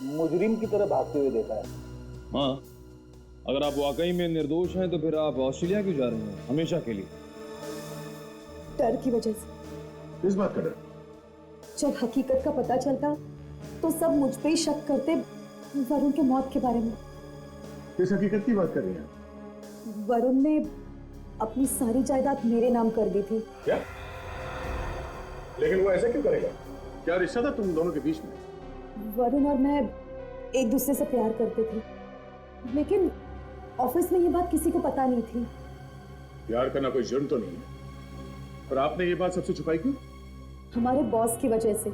मुजरिम की तरह भागते हुए देखा है। हाँ, अगर आप वाकई में निर्दोष हैं तो फिर आप ऑस्ट्रेलिया क्यों जा रहे हैं हमेशा के लिए? डर की वजह से। किस बात का डर? जब हकीकत का पता चलता तो सब मुझ पे ही शक करते, वरुण के मौत के बारे में। किस हकीकत की बात कर रही हैं? वरुण ने अपनी सारी जायदाद मेरे नाम कर दी थी। क्या? लेकिन वो ऐसा क्यों करेगा? क्या रिश्ता था तुम दोनों के बीच में? वरुण और मैं एक दूसरे से प्यार करते थे, लेकिन ऑफिस में ये बात किसी को पता नहीं थी। प्यार करना कोई जुर्म तो नहीं है, पर आपने ये बात सबसे छुपाई क्यों? हमारे बॉस की वजह से।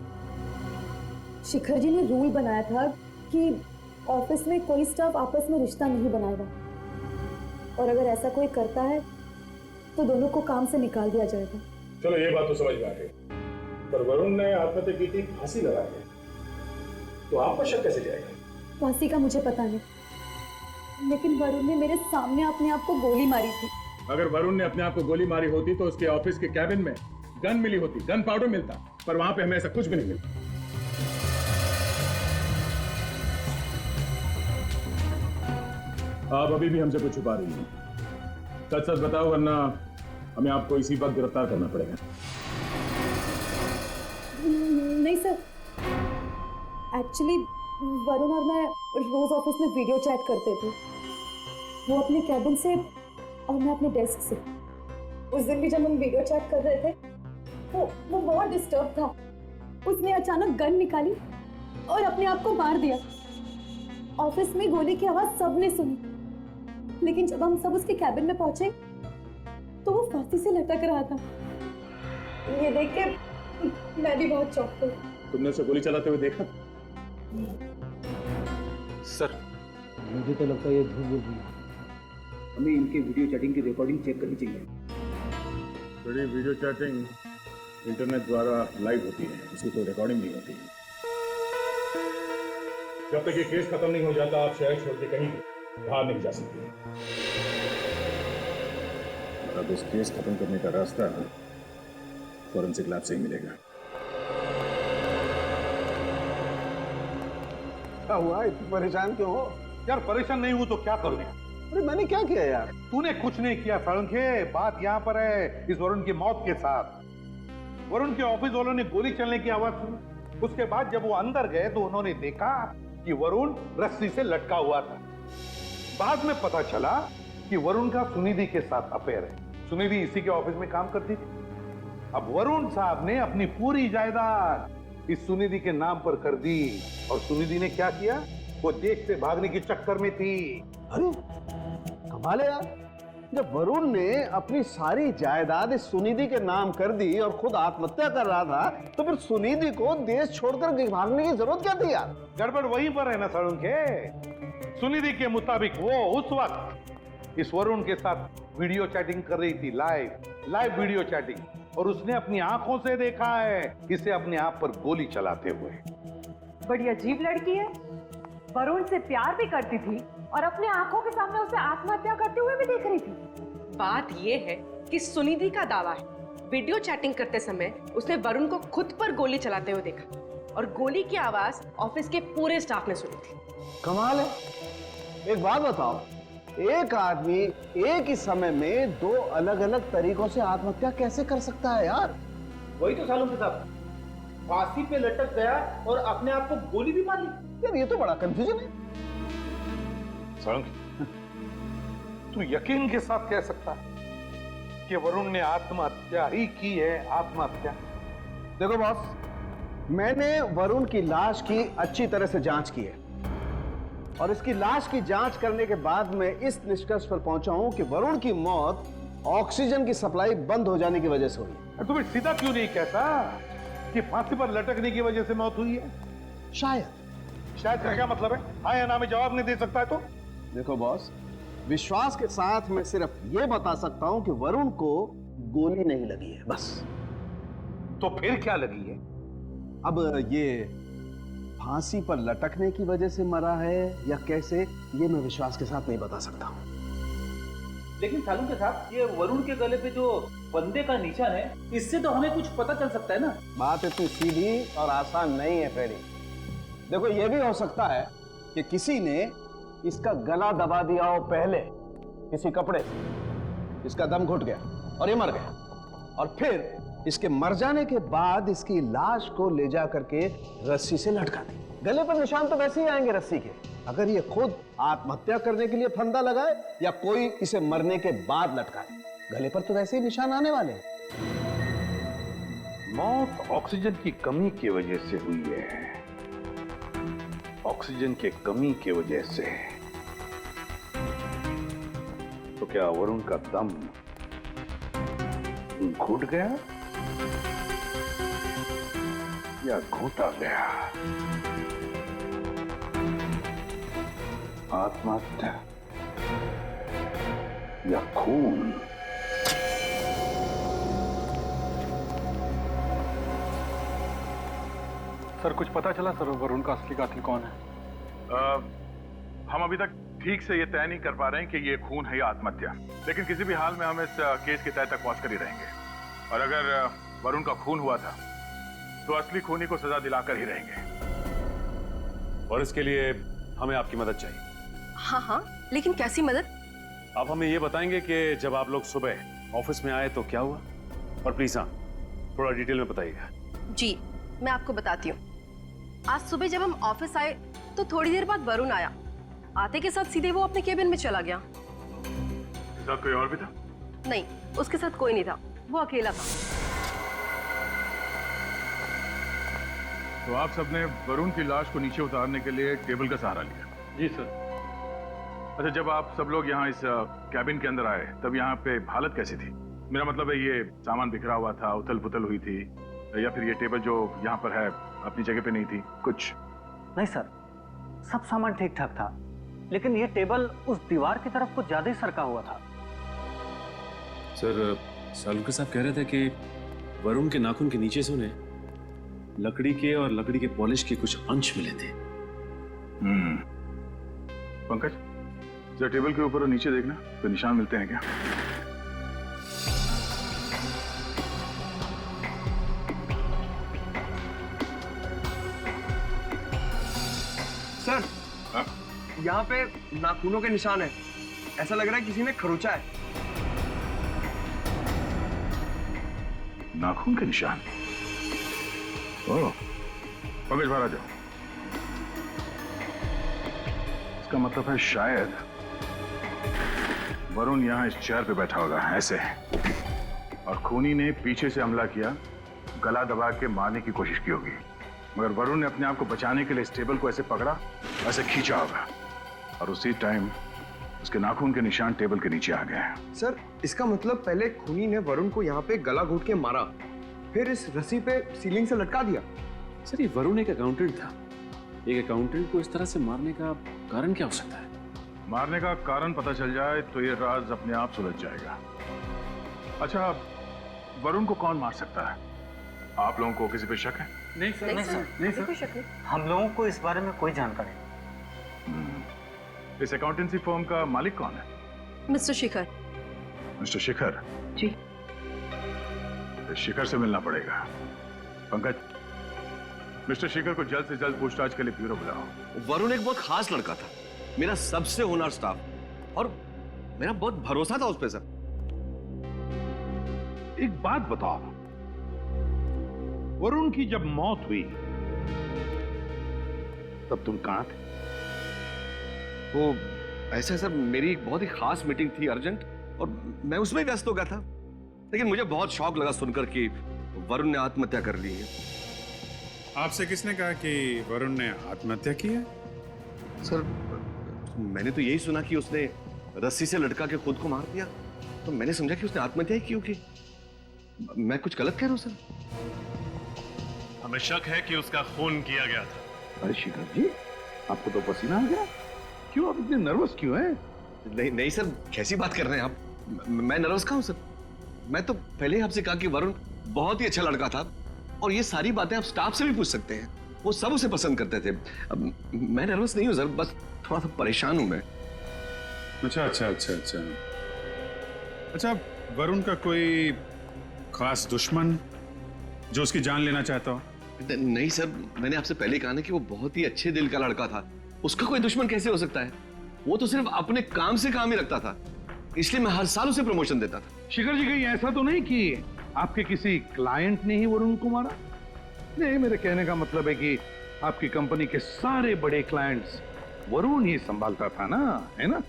शिखर जी ने रूल बनाया था कि ऑफिस में कोई स्टाफ आपस में रिश्ता नहीं बनाएगा, और अगर ऐसा कोई करता है तो दोनों को काम से निकाल दिया जाएगा। चलो, ये बात तो समझ में आ गई, पर वरुण ने आत्महत्या की थी फांसी लगा के, तो आप पर शक कैसे जाएगा? फांसी का मुझे पता नहीं, लेकिन वरुण ने मेरे सामने अपने आप को गोली मारी थी। अगर वरुण ने अपने आप को गोली मारी होती तो उसके ऑफिस के कैबिन में गन मिली होती, गन पाउडर मिलता, पर वहां पे हमें ऐसा कुछ भी नहीं मिलता। आप अभी भी हमसे कुछ छुपा रही हैं। सच सच बताओ, वरना हमें आपको इसी वक्त गिरफ्तार करना पड़ेगा। नहीं सर, एक्चुअली वरुण और मैं रोज ऑफिस में वीडियो चैट करते थे, वो अपने कैबिन से और मैं अपने डेस्क से। उस दिन भी जब हम वीडियो चैट कर रहे थे वो बहुत डिस्टर्ब था। उसने अचानक गन निकाली और अपने आप को मार दिया। ऑफिस में गोली की आवाज सबने सुनी, लेकिन जब हम सब उसके कैबिन में पहुंचे तो वो फांसी से लटक रहा था। ये देख के मैं भी बहुत चौंक गई। तुमने उसे गोली चलाते हुए देखा? सर, मुझे तो लगता है ये झूठ बोल रही है। हमें इनके वीडियो चैटिंग की रिकॉर्डिंग चेक करनी चाहिए। बड़ी वीडियो चैटिंग इंटरनेट द्वारा लाइव होती है, इसकी कोई रिकॉर्डिंग नहीं होती। जब तक ये केस खत्म नहीं हो जाता आप शहर छोड़ के कहीं बाहर नहीं जा सकते। और अब इस केस खत्म करने का रास्ता फॉरेंसिक लैब से ही मिलेगा। क्या हुआ, इतनी परेशान क्यों हो? यार परेशान नहीं हूं तो क्या करूं? अरे मैंने क्या किया यार? तूने कुछ नहीं किया सालुंखे। बात यहाँ पर है इस वरुण की मौत के साथ। वरुण के ऑफिस वालों ने गोली चलने की आवाज सुनी। उसके बाद जब वो अंदर गए तो उन्होंने देखा कि वरुण रस्सी से लटका हुआ था। बाद में पता चला कि वरुण का सुनिधि के साथ अफेयर है। सुनिधि इसी के ऑफिस में काम करती थी। अब वरुण साहब ने अपनी पूरी जायदाद इस सुनिधि के नाम पर कर दी और सुनिधि ने क्या किया, वो देश से भागने के चक्कर में थी। अरे कमाल है यार, जब वरुण ने अपनी सारी जायदाद इस सुनिधि के नाम कर दी और खुद आत्महत्या कर रहा था, तो फिर सुनिधि को देश छोड़कर भागने की जरूरत क्या थी यार? गड़बड़ वहीं पर है ना सालुंखे। सुनिधि के मुताबिक वो उस वक्त इस वरुण के साथ वीडियो चैटिंग कर रही थी, लाइव वीडियो चैटिंग, और उसने अपनी आंखों से देखा है इसे अपने आप पर गोली चलाते हुए। बड़ी अजीब लड़की है, वरुण से प्यार भी करती थी और अपने आंखों के सामने उसे आत्महत्या करते हुए भी देख रही थी। बात ये है कि सुनिधि का दावा है वीडियो चैटिंग करते समय उसने वरुण को खुद पर गोली चलाते हुए देखा और गोली की आवाज ऑफिस के पूरे स्टाफ ने सुनी थी। कमाल है। एक बात बताओ, एक आदमी एक ही समय में दो अलग अलग तरीकों से आत्महत्या कैसे कर सकता है यार? वही तो सालुंखे साहब, फांसी पे लटक गया और अपने आप को गोली भी मार ली। यार ये तो बड़ा कंफ्यूजन है। सालुंखे, तू यकीन के साथ कह सकता है कि वरुण ने आत्महत्या ही की है? आत्महत्या? देखो बॉस, मैंने वरुण की लाश की अच्छी तरह से जांच की है और इसकी लाश की जांच करने के बाद मैं इस निष्कर्ष पर पहुंचा हूं कि वरुण की मौत ऑक्सीजन की सप्लाई बंद हो जाने की वजह से हुई। तुम्हें सीधा क्यों नहीं कहता कि फांसी पर लटकने की वजह से मौत हुई है? शायद का क्या मतलब है? हाँ या ना में जवाब नहीं दे सकता है तो? देखो बॉस, विश्वास के साथ मैं सिर्फ ये बता सकता हूं कि वरुण को गोली नहीं लगी है, बस। तो फिर क्या लगी है? अब ये फांसी पर लटकने की वजह से मरा है या कैसे, ये मैं विश्वास के साथ नहीं बता सकता हूं। लेकिन सालुंखे साहब, ये वरुण के गले पे जो बंदे का निशान है, इससे तो हमें कुछ पता चल सकता है ना? बात इतनी सीधी और आसान नहीं है फ्रेडी। देखो, ये भी हो सकता है कि किसी ने इसका गला दबा दिया हो पहले किसी कपड़े से, इसका दम घुट गया और ये मर गया, और फिर इसके मर जाने के बाद इसकी लाश को ले जा करके रस्सी से लटका दी। गले पर निशान तो वैसे ही आएंगे रस्सी के, अगर ये खुद आत्महत्या करने के लिए फंदा लगाए या कोई इसे मरने के बाद लटकाए, गले पर तो वैसे ही निशान आने वाले हैं। मौत ऑक्सीजन की कमी की वजह से हुई है, ऑक्सीजन की कमी की वजह से। तो क्या वरुण का दम घुट गया या घोटा गया? आत्महत्या या खून? सर, कुछ पता चला सर वरुण का असली कातिल कौन है? हम अभी तक ठीक से ये तय नहीं कर पा रहे हैं कि ये खून है या आत्महत्या, लेकिन किसी भी हाल में हम इस केस के तय तक पहुंच कर ही रहेंगे। और अगर वरुण का खून हुआ था तो असली खूनी को सजा दिलाकर ही रहेंगे। और इसके लिए हमें आपकी मदद चाहिए। हाँ हाँ, लेकिन कैसी मदद? आप हमें ये बताएंगे कि जब आप लोग सुबह ऑफिस में आए तो क्या हुआ, और प्लीज हाँ थोड़ा डिटेल में बताइएगा। जी मैं आपको बताती हूँ। आज सुबह जब हम ऑफिस आए तो थोड़ी देर बाद वरुण आया। आते के साथ सीधे वो अपने केबिन में चला गया। साथ कोई और भी था? नहीं, उसके साथ कोई नहीं था, वो अकेला था। तो आप सबने वरुण की लाश को नीचे उतारने के लिए टेबल का सहारा लिया? जी सर। अच्छा, जब आप सब लोग यहाँ इस कैबिन के अंदर आए तब यहाँ पे हालत कैसी थी? मेरा मतलब है ये सामान बिखरा हुआ था, उथल पुथल हुई थी, या फिर ये टेबल जो यहाँ पर है अपनी जगह पे नहीं थी कुछ? नहीं सर, सब सामान ठीक ठाक था, लेकिन ये टेबल उस दीवार की तरफ कुछ ज्यादा ही सरका हुआ था। सर सालुंके साहब कह रहे थे कि वरुण के नाखून के नीचे से उन्हें लकड़ी के और लकड़ी के पॉलिश के कुछ अंश मिले थे। पंकज, जरा टेबल के ऊपर और नीचे देखना, तो निशान मिलते हैं क्या? सर, यहाँ पे नाखूनों के निशान है। ऐसा लग रहा है किसी ने खरोंचा है। नाखून के निशान? ओह, पंकज बाहर आ जाओ। इसका मतलब है शायद वरुण यहाँ इस चेयर पे बैठा होगा ऐसे, और खूनी ने पीछे से हमला किया, गला दबा के मारने की कोशिश की होगी, मगर वरुण ने अपने आप को बचाने के लिए इस टेबल को ऐसे पकड़ा, ऐसे खींचा होगा, और उसी टाइम उसके नाखून के निशान टेबल के नीचे आ गए। सर, इसका मतलब पहले खूनी ने वरुण को यहाँ पे गला घोट के मारा, फिर इस रस्सी पे सीलिंग से लटका दिया। सर ये वरुण एक अकाउंटेंट था, एक अकाउंटेंट को इस तरह से मारने का कारण क्या हो सकता है? मारने का कारण पता चल जाए तो ये राज अपने आप सुलझ जाएगा। अच्छा, वरुण को कौन मार सकता है? आप लोगों को किसी पे शक है? नहीं सर, नहीं सर, हम लोगों को इस बारे में कोई जानकारी नहीं। इस अकाउंटेंसी फर्म का मालिक कौन है? मिस्टर शिखर। मिस्टर शिखर? जी। शिखर से मिलना पड़ेगा। पंकज, मिस्टर शिखर को जल्द से जल्द पूछताछ के लिए ब्यूरो बुलाओ। वरुण एक बहुत खास लड़का था, मेरा सबसे होनहार स्टाफ, और मेरा बहुत भरोसा था उस पे सर। एक बात बताओ, वरुण की जब मौत हुई तब तुम कहां थे? वो ऐसा सर, मेरी एक बहुत ही खास मीटिंग थी अर्जेंट, और मैं उसमें व्यस्त हो गया था, लेकिन मुझे बहुत शौक लगा सुनकर कि वरुण ने आत्महत्या कर ली है। आपसे किसने कहा कि वरुण ने आत्महत्या की है? सर मैंने तो यही सुना कि उसने रस्सी से लटका के खुद को मार दिया, तो मैंने समझा कि उसने आत्महत्या ही की होगी। मैं कुछ गलत कह रहा हूं सर? हमें शक है कि उसका खून किया गया था। अरे शिखर जी, आपको तो पसीना आ गया, क्यों आप इतने नर्वस क्यों हैं? नहीं नहीं सर, कैसी बात कर रहे हैं आप? मैं नर्वस कहाँ हूं सर? मैं तो पहले ही आपसे कहा कि वरुण बहुत ही अच्छा लड़का था, और ये सारी बातें आप स्टाफ से भी पूछ सकते हैं, वो सब उसे पसंद करते थे। अब मैं नर्वस नहीं हूं सर, बस थोड़ा सा परेशान हूं मैं। अच्छा, वरुण का कोई खास दुश्मन जो उसकी जान लेना चाहता हो? नहीं सर, मैंने आपसे पहले कहा ना कि वो बहुत ही अच्छे दिल का लड़का था, उसका कोई दुश्मन कैसे हो सकता है? वो तो सिर्फ अपने काम से काम ही रखता था, इसलिए मैं हर साल उसे प्रमोशन देता था। शिखर जी, कहीं ऐसा तो नहीं कि आपके किसी क्लाइंट ने ही वरुण को मारा? नहीं, मेरे कहने का मतलब है कि आपकी कंपनी के सारे बड़े क्लाइंट्स वरुण ही संभालता था ना, है ना?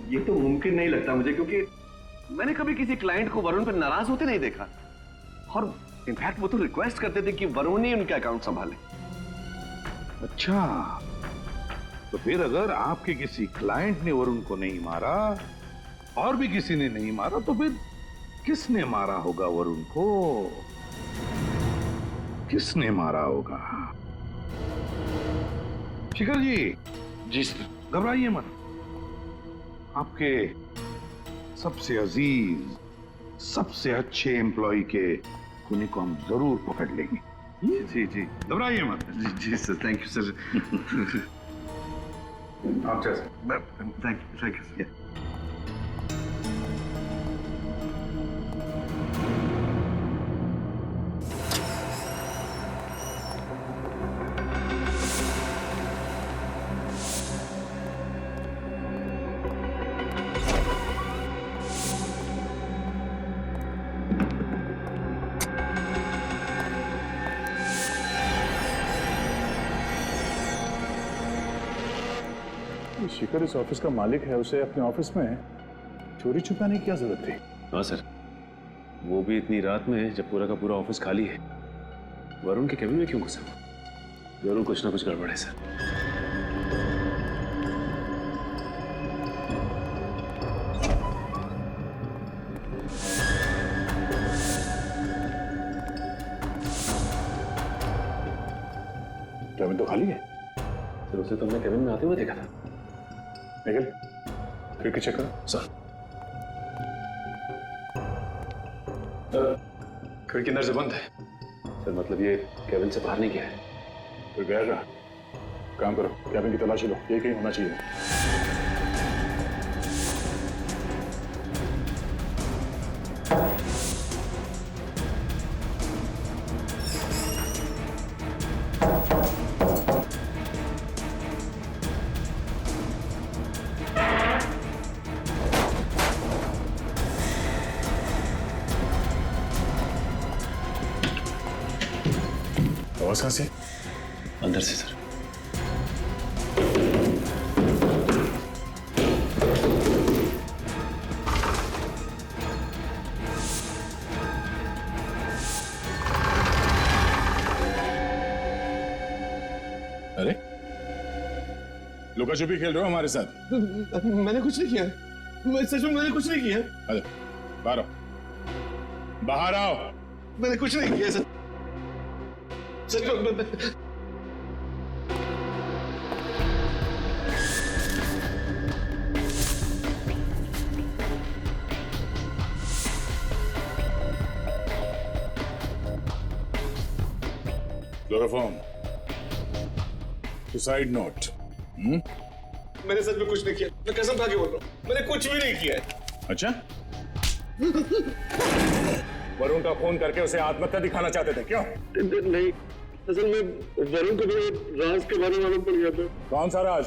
ये तो मुमकिन नहीं लगता मुझे, क्योंकि मैंने कभी किसी क्लाइंट को वरुण पर नाराज होते नहीं देखा, और इनफैक्ट वो तो रिक्वेस्ट करते थे कि वरुण ही उनके अकाउंट संभाले। अच्छा, तो फिर अगर आपके किसी क्लाइंट ने वरुण को नहीं मारा और भी किसी ने नहीं मारा, तो फिर किसने मारा होगा वरुण को? किसने मारा होगा? शिखर जी सर, घबराइए मत, आपके सबसे अजीज, सबसे अच्छे एम्प्लॉय के खूनी को हम जरूर पकड़ लेंगे। जी, घबराइए मत। जी सर, थैंक यू सर। आप जैसे थैंक यू। शिखर इस ऑफिस का मालिक है, उसे अपने ऑफिस में चोरी छुपाने की क्या जरूरत थी? हाँ सर, वो भी इतनी रात में जब पूरा का पूरा ऑफिस खाली है। वरुण के केबिन में क्यों घुसा? जरूर कुछ ना कुछ गड़बड़ है सर। केबिन तो खाली है सर, उसे तुमने केबिन में आते हुए देखा था। निकल, खिड़की चेक करो। सर, खिड़की अंदर से बंद है सर, मतलब ये केबिन से बाहर नहीं गया है। फिर गया क्या? काम करो, केबिन की तलाशी लो, ये कहीं होना चाहिए। आवाज कहां से? अंदर से सर। अरे लुका छुपी खेल रहे हो हमारे साथ? मैंने कुछ नहीं किया, मैं सच में मैंने कुछ नहीं किया। अरे बाहर आओ, बाहर आओ। मैंने कुछ नहीं किया सर, सच में। Chloroform, suicide note. मैंने सच में कुछ नहीं किया, मैं कसम खा के बोल रहा हूँ, मैंने कुछ भी नहीं किया है। अच्छा, वरुण का फोन करके उसे आत्महत्या दिखाना चाहते थे क्यों? नहीं, असल में वरुण को भी राज के बारे में मालूम पड़ गया था। कौन सा राज?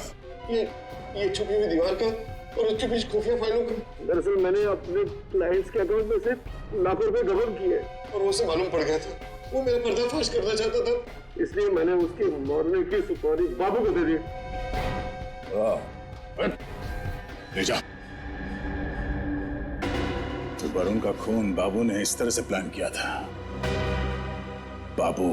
ये छुपी हुई दीवार का और उसके बीच खुफिया फाइलों का। दरअसल मैंने अपने क्लाइंट्स के अकाउंट में से लाखों रुपए गबन किए और उसे मालूम पड़ गया था, वो मेरा पर्दाफाश करना चाहता था, इसलिए मैंने उसके मरने की सुपारी बाबू को दे दी। ले जा। तो वरुण का खून बाबू ने इस तरह से प्लान किया था। बाबू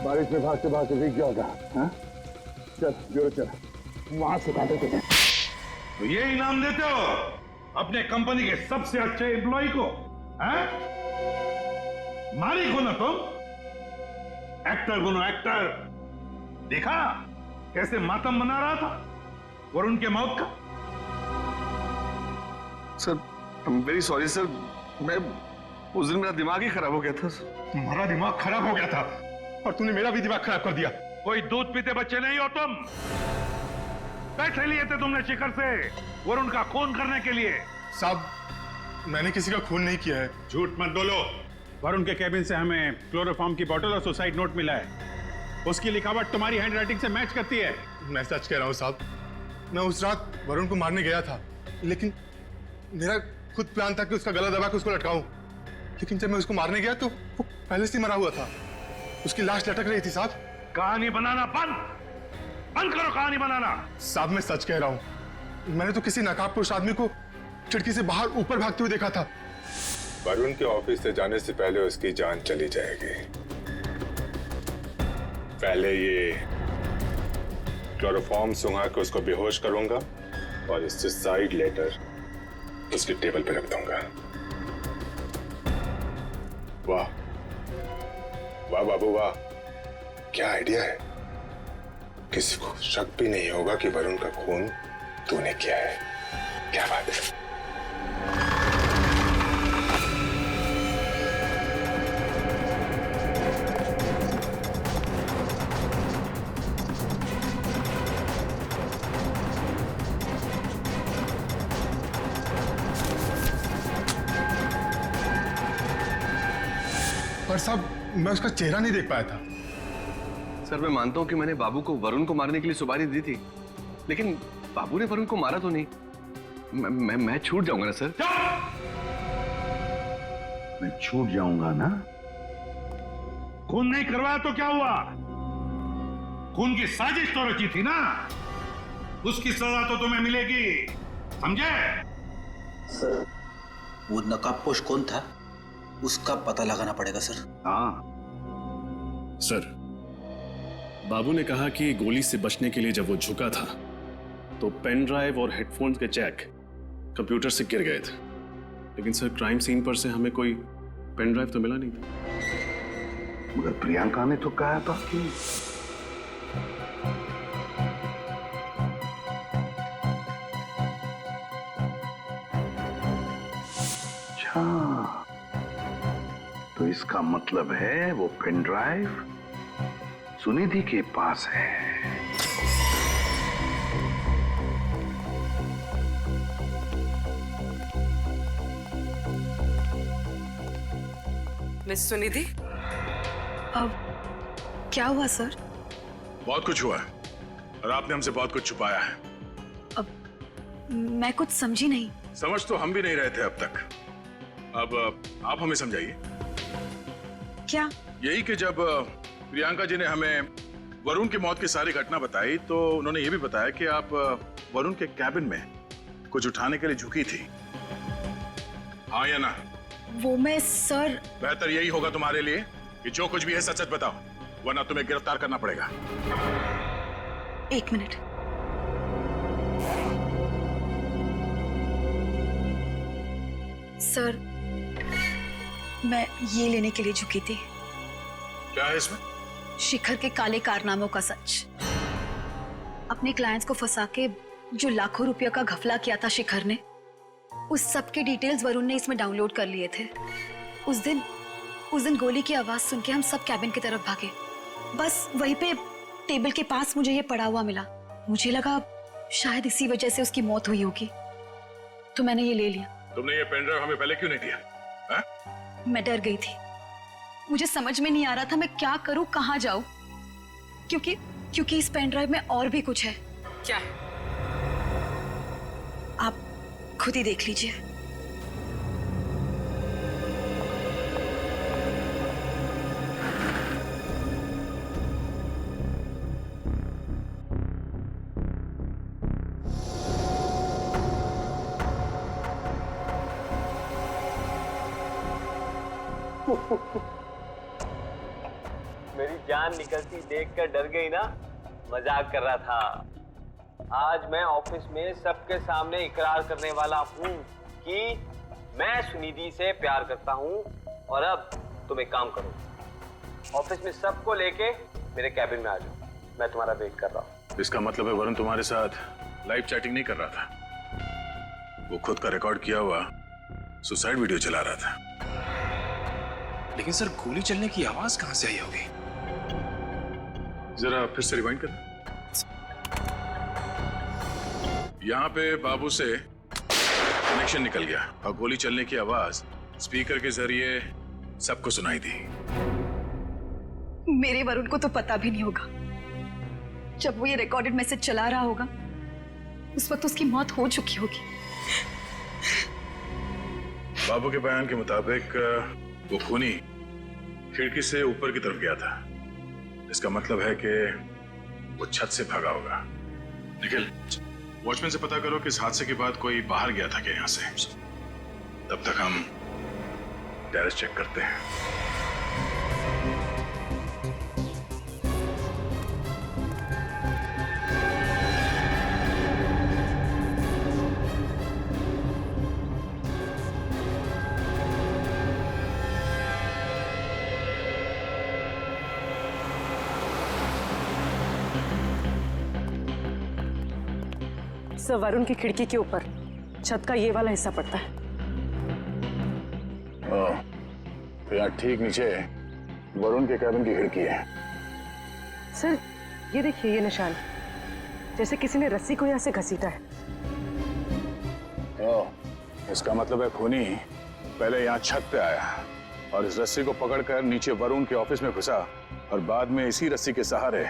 बारिश में भागते भागते भीग गया होगा। हाँ? चल जोर चल, वहां से काटे थे। तो ये इनाम देते हो अपने कंपनी के सबसे अच्छे एम्प्लॉय को? हाँ? मालिक हो ना तुम, एक्टर बनो एक्टर। देखा कैसे मातम मना रहा था वरुण के मौत का? Sir, I am very sorry sir, मैं उस दिन मेरा दिमाग ही खराब हो गया था। तुम्हारा दिमाग खराब हो गया था और तूने मेरा भी दिमाग खराब कर दिया। कोई दूध पीते बच्चे नहीं हो तुम। पैसे लिए थे तुमने शिखर से वरुण का खून करने के लिए। साहब, मैंने किसी का खून नहीं किया है। झूठ मत बोलो। वरुण के केबिन से हमें क्लोरोफॉर्म की बोतल और सुसाइड नोट मिला है। उसकी लिखावट तुम्हारी हैंडराइटिंग से मैच करती है। मैं सच कह रहा हूँ साहब, मैं उस रात वरुण को मारने गया था, लेकिन मेरा खुद प्लान था कि उसका गला दबा के उसको लटकाऊं। लेकिन जब मैं उसको मारने गया तो वो पहले से ही मरा हुआ था, उसकी लाश लटक रही थी। साहब कहानी बनाना बंद करो, कहानी बनाना। साहब मैं सच कह रहा हूँ, मैंने तो किसी नकाबपोश आदमी को खिड़की से बाहर ऊपर भागते हुए देखा था। वरुण के ऑफिस से जाने से पहले उसकी जान चली जाएगी। पहले ये क्लोरोफॉर्म सुंघा के उसको बेहोश करूंगा और इस सुसाइड लेटर उसकी टेबल पे रख दूंगा। वाह वाह बाबू वाह, क्या आइडिया है। किसी को शक भी नहीं होगा कि वरुण का खून तूने किया है। क्या बात है। पर साहब मैं उसका चेहरा नहीं देख पाया था। सर मैं मानता हूं कि मैंने बाबू को वरुण को मारने के लिए सुपारी दी थी, लेकिन बाबू ने वरुण को मारा तो नहीं। मैं छूट जाऊंगा ना सर। मैं छूट जाऊंगा ना? खून नहीं करवाया तो क्या हुआ? खून की साजिश तो रची थी ना, उसकी सजा तो तुम्हें मिलेगी, समझे? सर वो नकाबपोश कौन था, उसका पता लगाना पड़ेगा सर। हाँ सर, बाबू ने कहा कि गोली से बचने के लिए जब वो झुका था तो पेन ड्राइव और हेडफोन्स के जैक कंप्यूटर से गिर गए थे, लेकिन सर क्राइम सीन पर से हमें कोई पेन ड्राइव तो मिला नहीं था। मगर प्रियंका ने तो कहा था कि अच्छा, तो इसका मतलब है वो पेन ड्राइव सुनिधि के पास है। मिस सुनिधि, अब क्या हुआ सर? बहुत कुछ हुआ है और आपने हमसे बहुत कुछ छुपाया है। अब मैं कुछ समझी नहीं। समझ तो हम भी नहीं रहे थे अब तक। अब आप हमें समझाइए। क्या? यही कि जब प्रियंका जी ने हमें वरुण की मौत की सारी घटना बताई तो उन्होंने ये भी बताया कि आप वरुण के कैबिन में कुछ उठाने के लिए झुकी थी, हाँ या ना? वो मैं सर। बेहतर यही होगा तुम्हारे लिए कि जो कुछ भी है सच सच बताओ, वरना तुम्हें गिरफ्तार करना पड़ेगा। एक मिनट। सर मैं ये लेने के लिए झुकी थी। क्या है इसमें? शिखर के काले कारनामों का सच। अपने क्लाइंट्स को फंसा के जो लाखों रुपया का घपला किया था शिखर ने, उस सब के डिटेल्स वरुण ने इसमें डाउनलोड कर लिए थे। उस दिन गोली की आवाज सुन के हम सब कैबिन की तरफ भागे। बस वहीं पे टेबल के पास मुझे ये पड़ा हुआ मिला। मुझे लगा शायद इसी वजह से उसकी मौत हुई होगी, तो मैंने ये ले लिया। तुमने ये पेन ड्राइव हमें पहले क्यों नहीं दिया? हा? मैं डर गई थी। मुझे समझ में नहीं आ रहा था मैं क्या करूं, कहां जाऊं, क्योंकि इस पेन ड्राइव में और भी कुछ है। क्या है? आप खुद ही देख लीजिए। मेरी जान निकलती देखकर डर गई ना? मजाक कर रहा था। आज मैं ऑफिस में सबके सामने इकरार करने वाला हूँ कि मैं सुनिधि से प्यार करता हूँ। और अब तुम एक काम करो, ऑफिस में सबको लेके मेरे कैबिन में आ जाओ, मैं तुम्हारा वेट कर रहा हूँ। इसका मतलब है वरुण तुम्हारे साथ लाइव चैटिंग नहीं कर रहा था, वो खुद का रिकॉर्ड किया हुआ सुसाइड वीडियो चला रहा था। लेकिन सर गोली चलने की आवाज कहां से आई होगी? जरा फिर से रिवाइंड करना। यहाँ पे बाबू से कनेक्शन निकल गया और गोली चलने की आवाज स्पीकर के जरिए सबको सुनाई दी। मेरे वरुण को तो पता भी नहीं होगा। जब वो ये रिकॉर्डेड मैसेज चला रहा होगा उस वक्त उसकी मौत हो चुकी होगी। बाबू के बयान के मुताबिक वो खूनी खिड़की से ऊपर की तरफ गया था। इसका मतलब है कि वो छत से भागा होगा। निखिल, वॉचमैन से पता करो कि इस हादसे के बाद कोई बाहर गया था क्या यहाँ से। तब तक हम टेरेस चेक करते हैं। सर, वरुण की खिड़की के ऊपर छत का ये वाला हिस्सा पड़ता है। तो यहाँ ठीक नीचे वरुण के कैबिन की खिड़की है। सर, ये देखिए, ये निशान जैसे किसी ने रस्सी को यहाँ से घसीटा है। इसका मतलब है खूनी पहले यहाँ छत पे आया और इस रस्सी को पकड़कर नीचे वरुण के ऑफिस में घुसा और बाद में इसी रस्सी के सहारे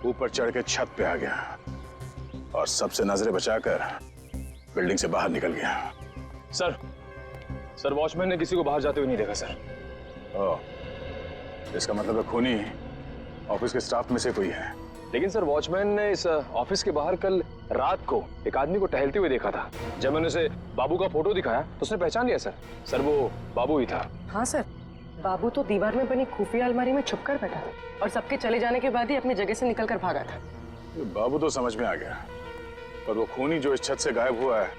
ऊपर चढ़ के छत पे आ गया और सबसे नजरें बचाकर बिल्डिंग से बाहर निकल गया। सर वॉचमैन ने किसी को बाहर जाते हुए नहीं देखा सर। इसका मतलब है खूनी ऑफिस के स्टाफ में से कोई है। लेकिन सर वॉचमैन ने इस ऑफिस के बाहर कल रात को एक आदमी को टहलते हुए देखा था। जब मैंने उसे बाबू का फोटो दिखाया तो उसने पहचान लिया सर वो बाबू ही था। हाँ सर, बाबू तो दीवार में बनी खुफिया अलमारी में छुपकर बैठा था और सबके चले जाने के बाद ही अपनी जगह से निकलकर भागा था। बाबू तो समझ में आ गया, पर वो खूनी जो इस छत से गायब हुआ है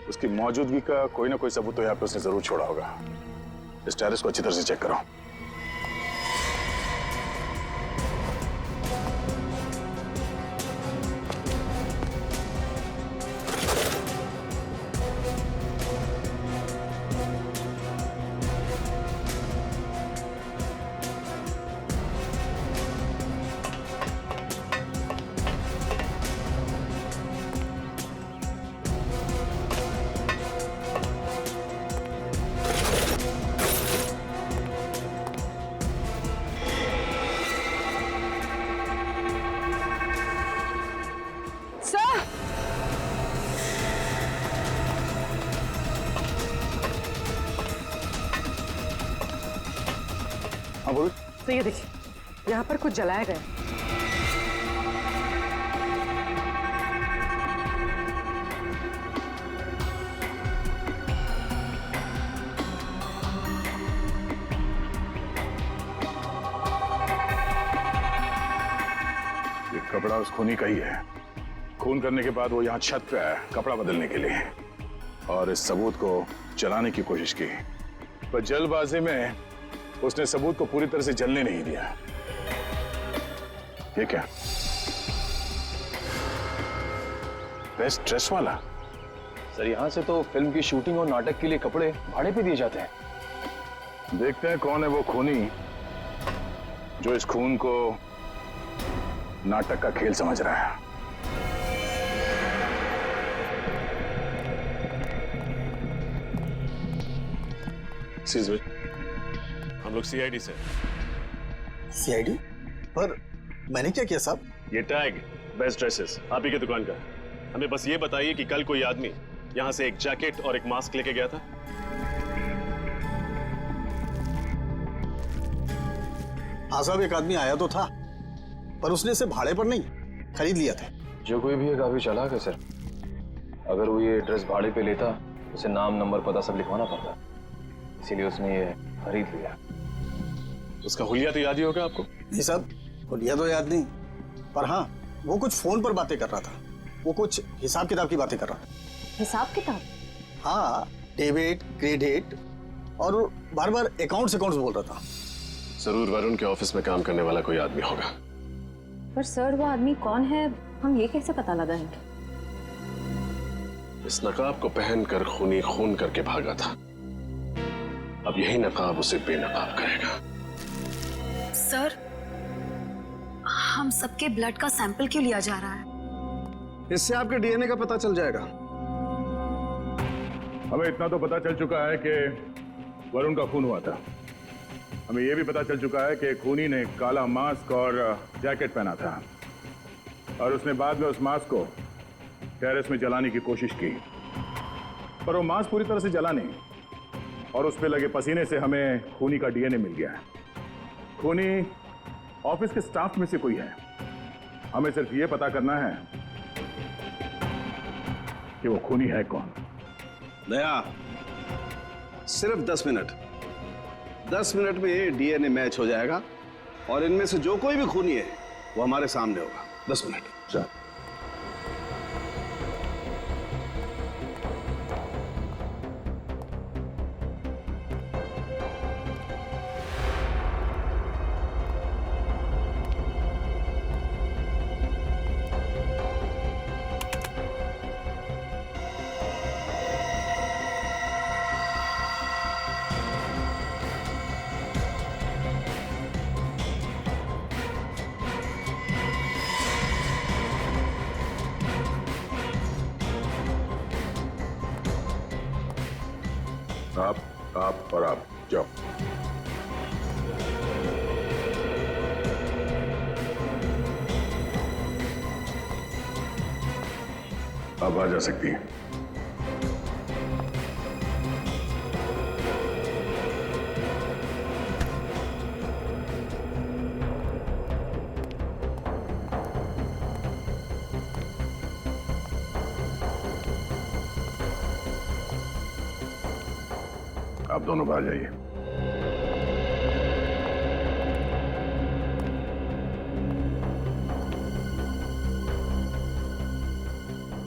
उसकी मौजूदगी का कोई ना कोई सबूत तो यहाँ पे उसने जरूर छोड़ा होगा। इस टेरेस को अच्छी तरह से चेक करो। हाँ बोलो। तो ये देखिए, यहाँ पर कुछ जलाया गया। ये कपड़ा उस खूनी का ही है। खून करने के बाद वो यहाँ छत पे आया कपड़ा बदलने के लिए और इस सबूत को जलाने की कोशिश की, पर जल्दबाजी में उसने सबूत को पूरी तरह से जलने नहीं दिया। ये क्या? बेस्ट ड्रेस वाला? सर यहाँ से तो फिल्म की शूटिंग और नाटक के लिए कपड़े भाड़े पे दिए जाते हैं। देखते हैं कौन है वो खूनी जो इस खून को नाटक का खेल समझ रहा है। हम लोग सीआईडी से। सीआईडी? पर मैंने क्या किया साहब? ये टैग बेस्ट ड्रेसेस आप ही की दुकान का। हमें बस ये बताइए कि कल कोई आदमी यहाँ से एक जैकेट और एक मास्क लेके गया था? हाँ साहब, एक आदमी आया तो था, पर उसने इसे भाड़े पर नहीं खरीद लिया था। जो कोई भी एक आदमी चालाक है सर। अगर वो ये ड्रेस भाड़े पे लेता उसे नाम नंबर पता सब लिखवाना पड़ता, इसीलिए उसने ये खरीद लिया। उसका हुलिया तो याद ही होगा आपको? नहीं साहब, हुलिया तो याद नहीं, पर हाँ वो कुछ फोन पर बातें कर रहा था। वो कुछ हिसाब किताब की बातें कर रहा था। हिसाब किताब? हाँ, डेबिट क्रेडिट और बार बार अकाउंट्स बोल रहा था। जरूर वरुण के ऑफिस में काम करने वाला कोई आदमी होगा। पर सर वो आदमी कौन है हम ये कैसे पता लगाएंगे? इस नकाब को पहनकर खूनी खून करके भागा था। अब यही नकाब उसे बेनकाब करेगा। सर, हम सबके ब्लड का सैंपल क्यों लिया जा रहा है? इससे आपके डीएनए का पता चल जाएगा। हमें इतना तो पता चल चुका है कि वरुण का खून हुआ था। हमें यह भी पता चल चुका है कि खूनी ने काला मास्क और जैकेट पहना था और उसने बाद में उस मास्क को टेरेस में जलाने की कोशिश की, पर वो मांस पूरी तरह से जला नहीं, और उस पे लगे पसीने से हमें खूनी का डीएनए मिल गया है। खूनी ऑफिस के स्टाफ में से कोई है। हमें सिर्फ ये पता करना है कि वो खूनी है कौन। दया, सिर्फ 10 मिनट। 10 मिनट में ये डीएनए मैच हो जाएगा और इनमें से जो कोई भी खूनी है वो हमारे सामने होगा। 10 मिनट। चल। आप और आप जाओ। अब आ जा सकती हैं। आप दोनों बाहर जाइए।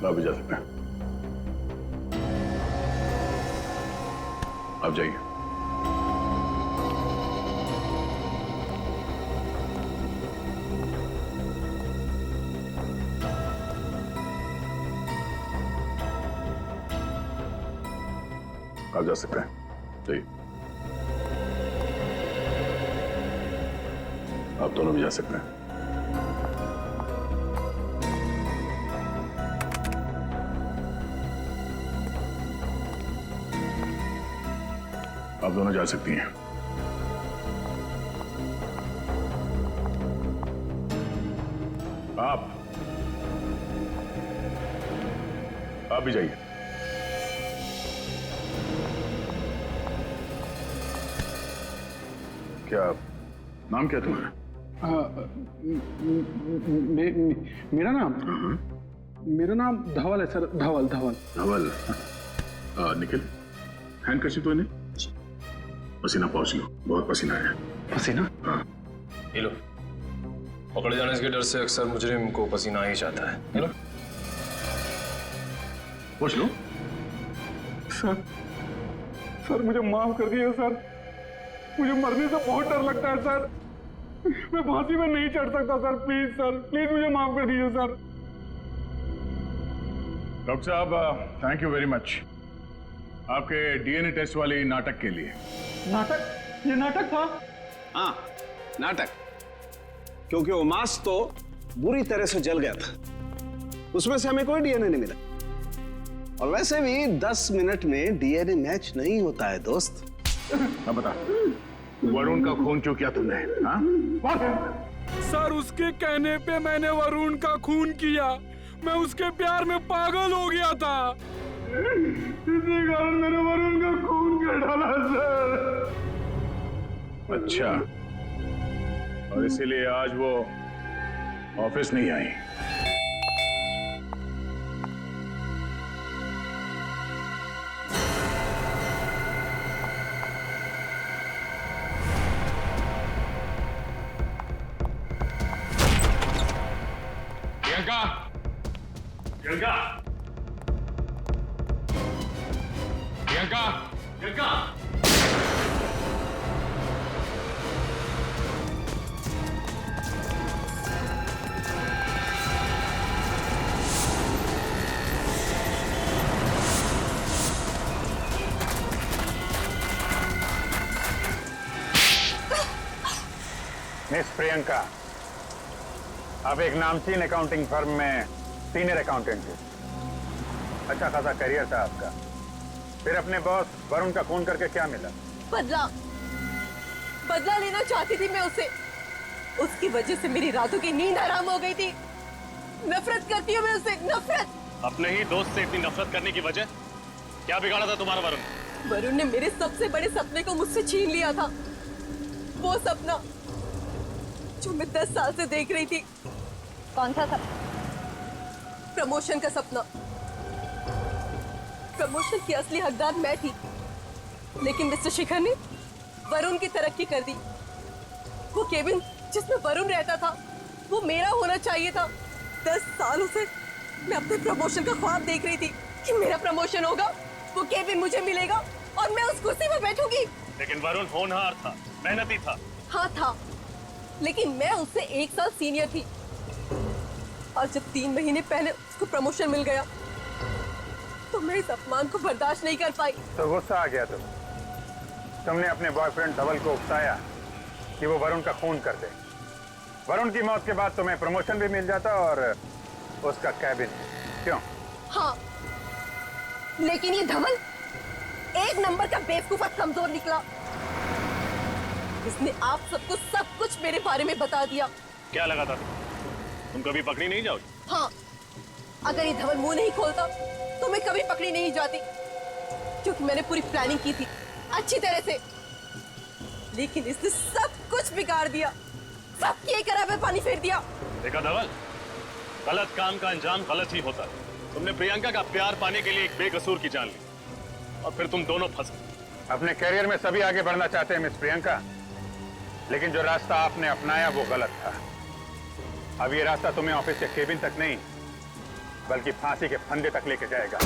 आप भी जा सकते हैं। आप जाइए। आप जा सकते हैं। जाइए। आप दोनों भी जा सकते हैं। आप दोनों जा सकती हैं। आप भी जाइए। क्या नाम क्या तुम्हारा? मेरा नाम धवल है सर। धवल। धवल। निखिल, हैंड कर्शिफ तो नहीं? पसीना पहुंच लो, बहुत पसीना है। पसीना? हाँ। ये लो। पकड़े जाने के डर से अक्सर मुजरिम को पसीना ही जाता है। ये लो। पहुंच लो। सर मुझे माफ कर दीजिए सर। मुझे मरने से बहुत डर लगता है सर। मैं फांसी में नहीं चढ़ सकता सर। प्लीज सर, प्लीज मुझे माफ कर दीजिए सर। डॉक्टर साहब, थैंक यू वेरी मच आपके डीएनए टेस्ट वाली नाटक के लिए। नाटक? ये नाटक था? हाँ, नाटक। क्योंकि वो मांस तो बुरी तरह से जल गया था, उसमें से हमें कोई डीएनए नहीं मिला। और वैसे भी 10 मिनट में डीएनए मैच नहीं होता है दोस्त। अब बता, वरुण का खून क्यों किया तुमने? हाँ? सर, उसके कहने पे मैंने वरुण का खून किया। मैं उसके प्यार में पागल हो गया था। इसी कारण मैंने वरुण का खून कर डाला सर। अच्छा, और इसीलिए आज वो ऑफिस नहीं आई। प्रियंका, प्रियंका, प्रियंका, प्रियंका। मिस प्रियंका, अब एक नामचीन अकाउंटिंग फर्म में सीनियर अकाउंटेंट है। अच्छा खासा करियर था आपका, फिर अपने बॉस वरुण का खून करके क्या मिला? बदला। बदला लेना चाहती थी मैं उससे। उसकी वजह से मेरी रातों की नींद हराम हो गई थी। नफरत करती हूँ मैं उससे, नफरत। अपने ही दोस्त से इतनी नफरत करने की वजह क्या बिगाड़ा था तुम्हारा वरुण? वरुण ने मेरे सबसे बड़े सपने को मुझसे छीन लिया था। वो सपना जो मैं 10 साल से देख रही थी। कौन सा सपना? प्रमोशन का सपना। प्रमोशन की असली हकदार मैं थी, लेकिन मिस्टर शिखर ने वरुण की तरक्की कर दी। वो केबिन जिसमें वरुण रहता था वो मेरा होना चाहिए था। 10 सालों से मैं अपने प्रमोशन का ख्वाब देख रही थी कि मेरा प्रमोशन होगा, वो केबिन मुझे मिलेगा और मैं उस कुर्सी पर बैठूंगी। लेकिन वरुण होनहार था, मेहनती था। हाँ था, लेकिन मैं उससे 1 साल सीनियर थी और जब 3 महीने पहले उसको प्रमोशन मिल गया तो मैं इस अपमान को बर्दाश्त नहीं कर पाई। तो गुस्सा आ गया तुमने अपने बॉयफ्रेंड धवल को उकसाया कि वो वरुण का खून कर दे। वरुण की मौत के बाद तुम्हें प्रमोशन भी मिल जाता और उसका कैबिन। क्यों? हाँ, लेकिन ये धवल 1 नंबर का बेवकूफ और कमजोर निकला। इसने आप सबको सब कुछ मेरे बारे में बता दिया। क्या लगा था तुम कभी पकड़ी नहीं जाओगी? हाँ, अगर ये धवल मुंह नहीं खोलता तो मैं कभी पकड़ी नहीं जाती, क्योंकि मैंने पूरी प्लानिंग की थी अच्छी तरह से। लेकिन इसने सब कुछ बिगाड़ दिया, सबकी एक राह पे पानी फेर दिया। देखा धवल, गलत काम का अंजाम गलत ही होता है। तुमने प्रियंका का प्यार पाने के लिए एक बेकसूर की जान ली और फिर तुम दोनों फंस गए। अपने कैरियर में सभी आगे बढ़ना चाहते हैं मिस प्रियंका, लेकिन जो रास्ता आपने अपनाया वो गलत था। अब ये रास्ता तुम्हें ऑफिस के केबिन तक नहीं बल्कि फांसी के फंदे तक लेके जाएगा।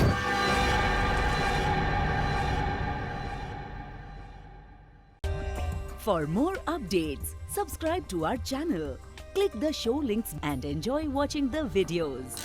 For more updates, subscribe to our channel, click the show links and enjoy watching the videos.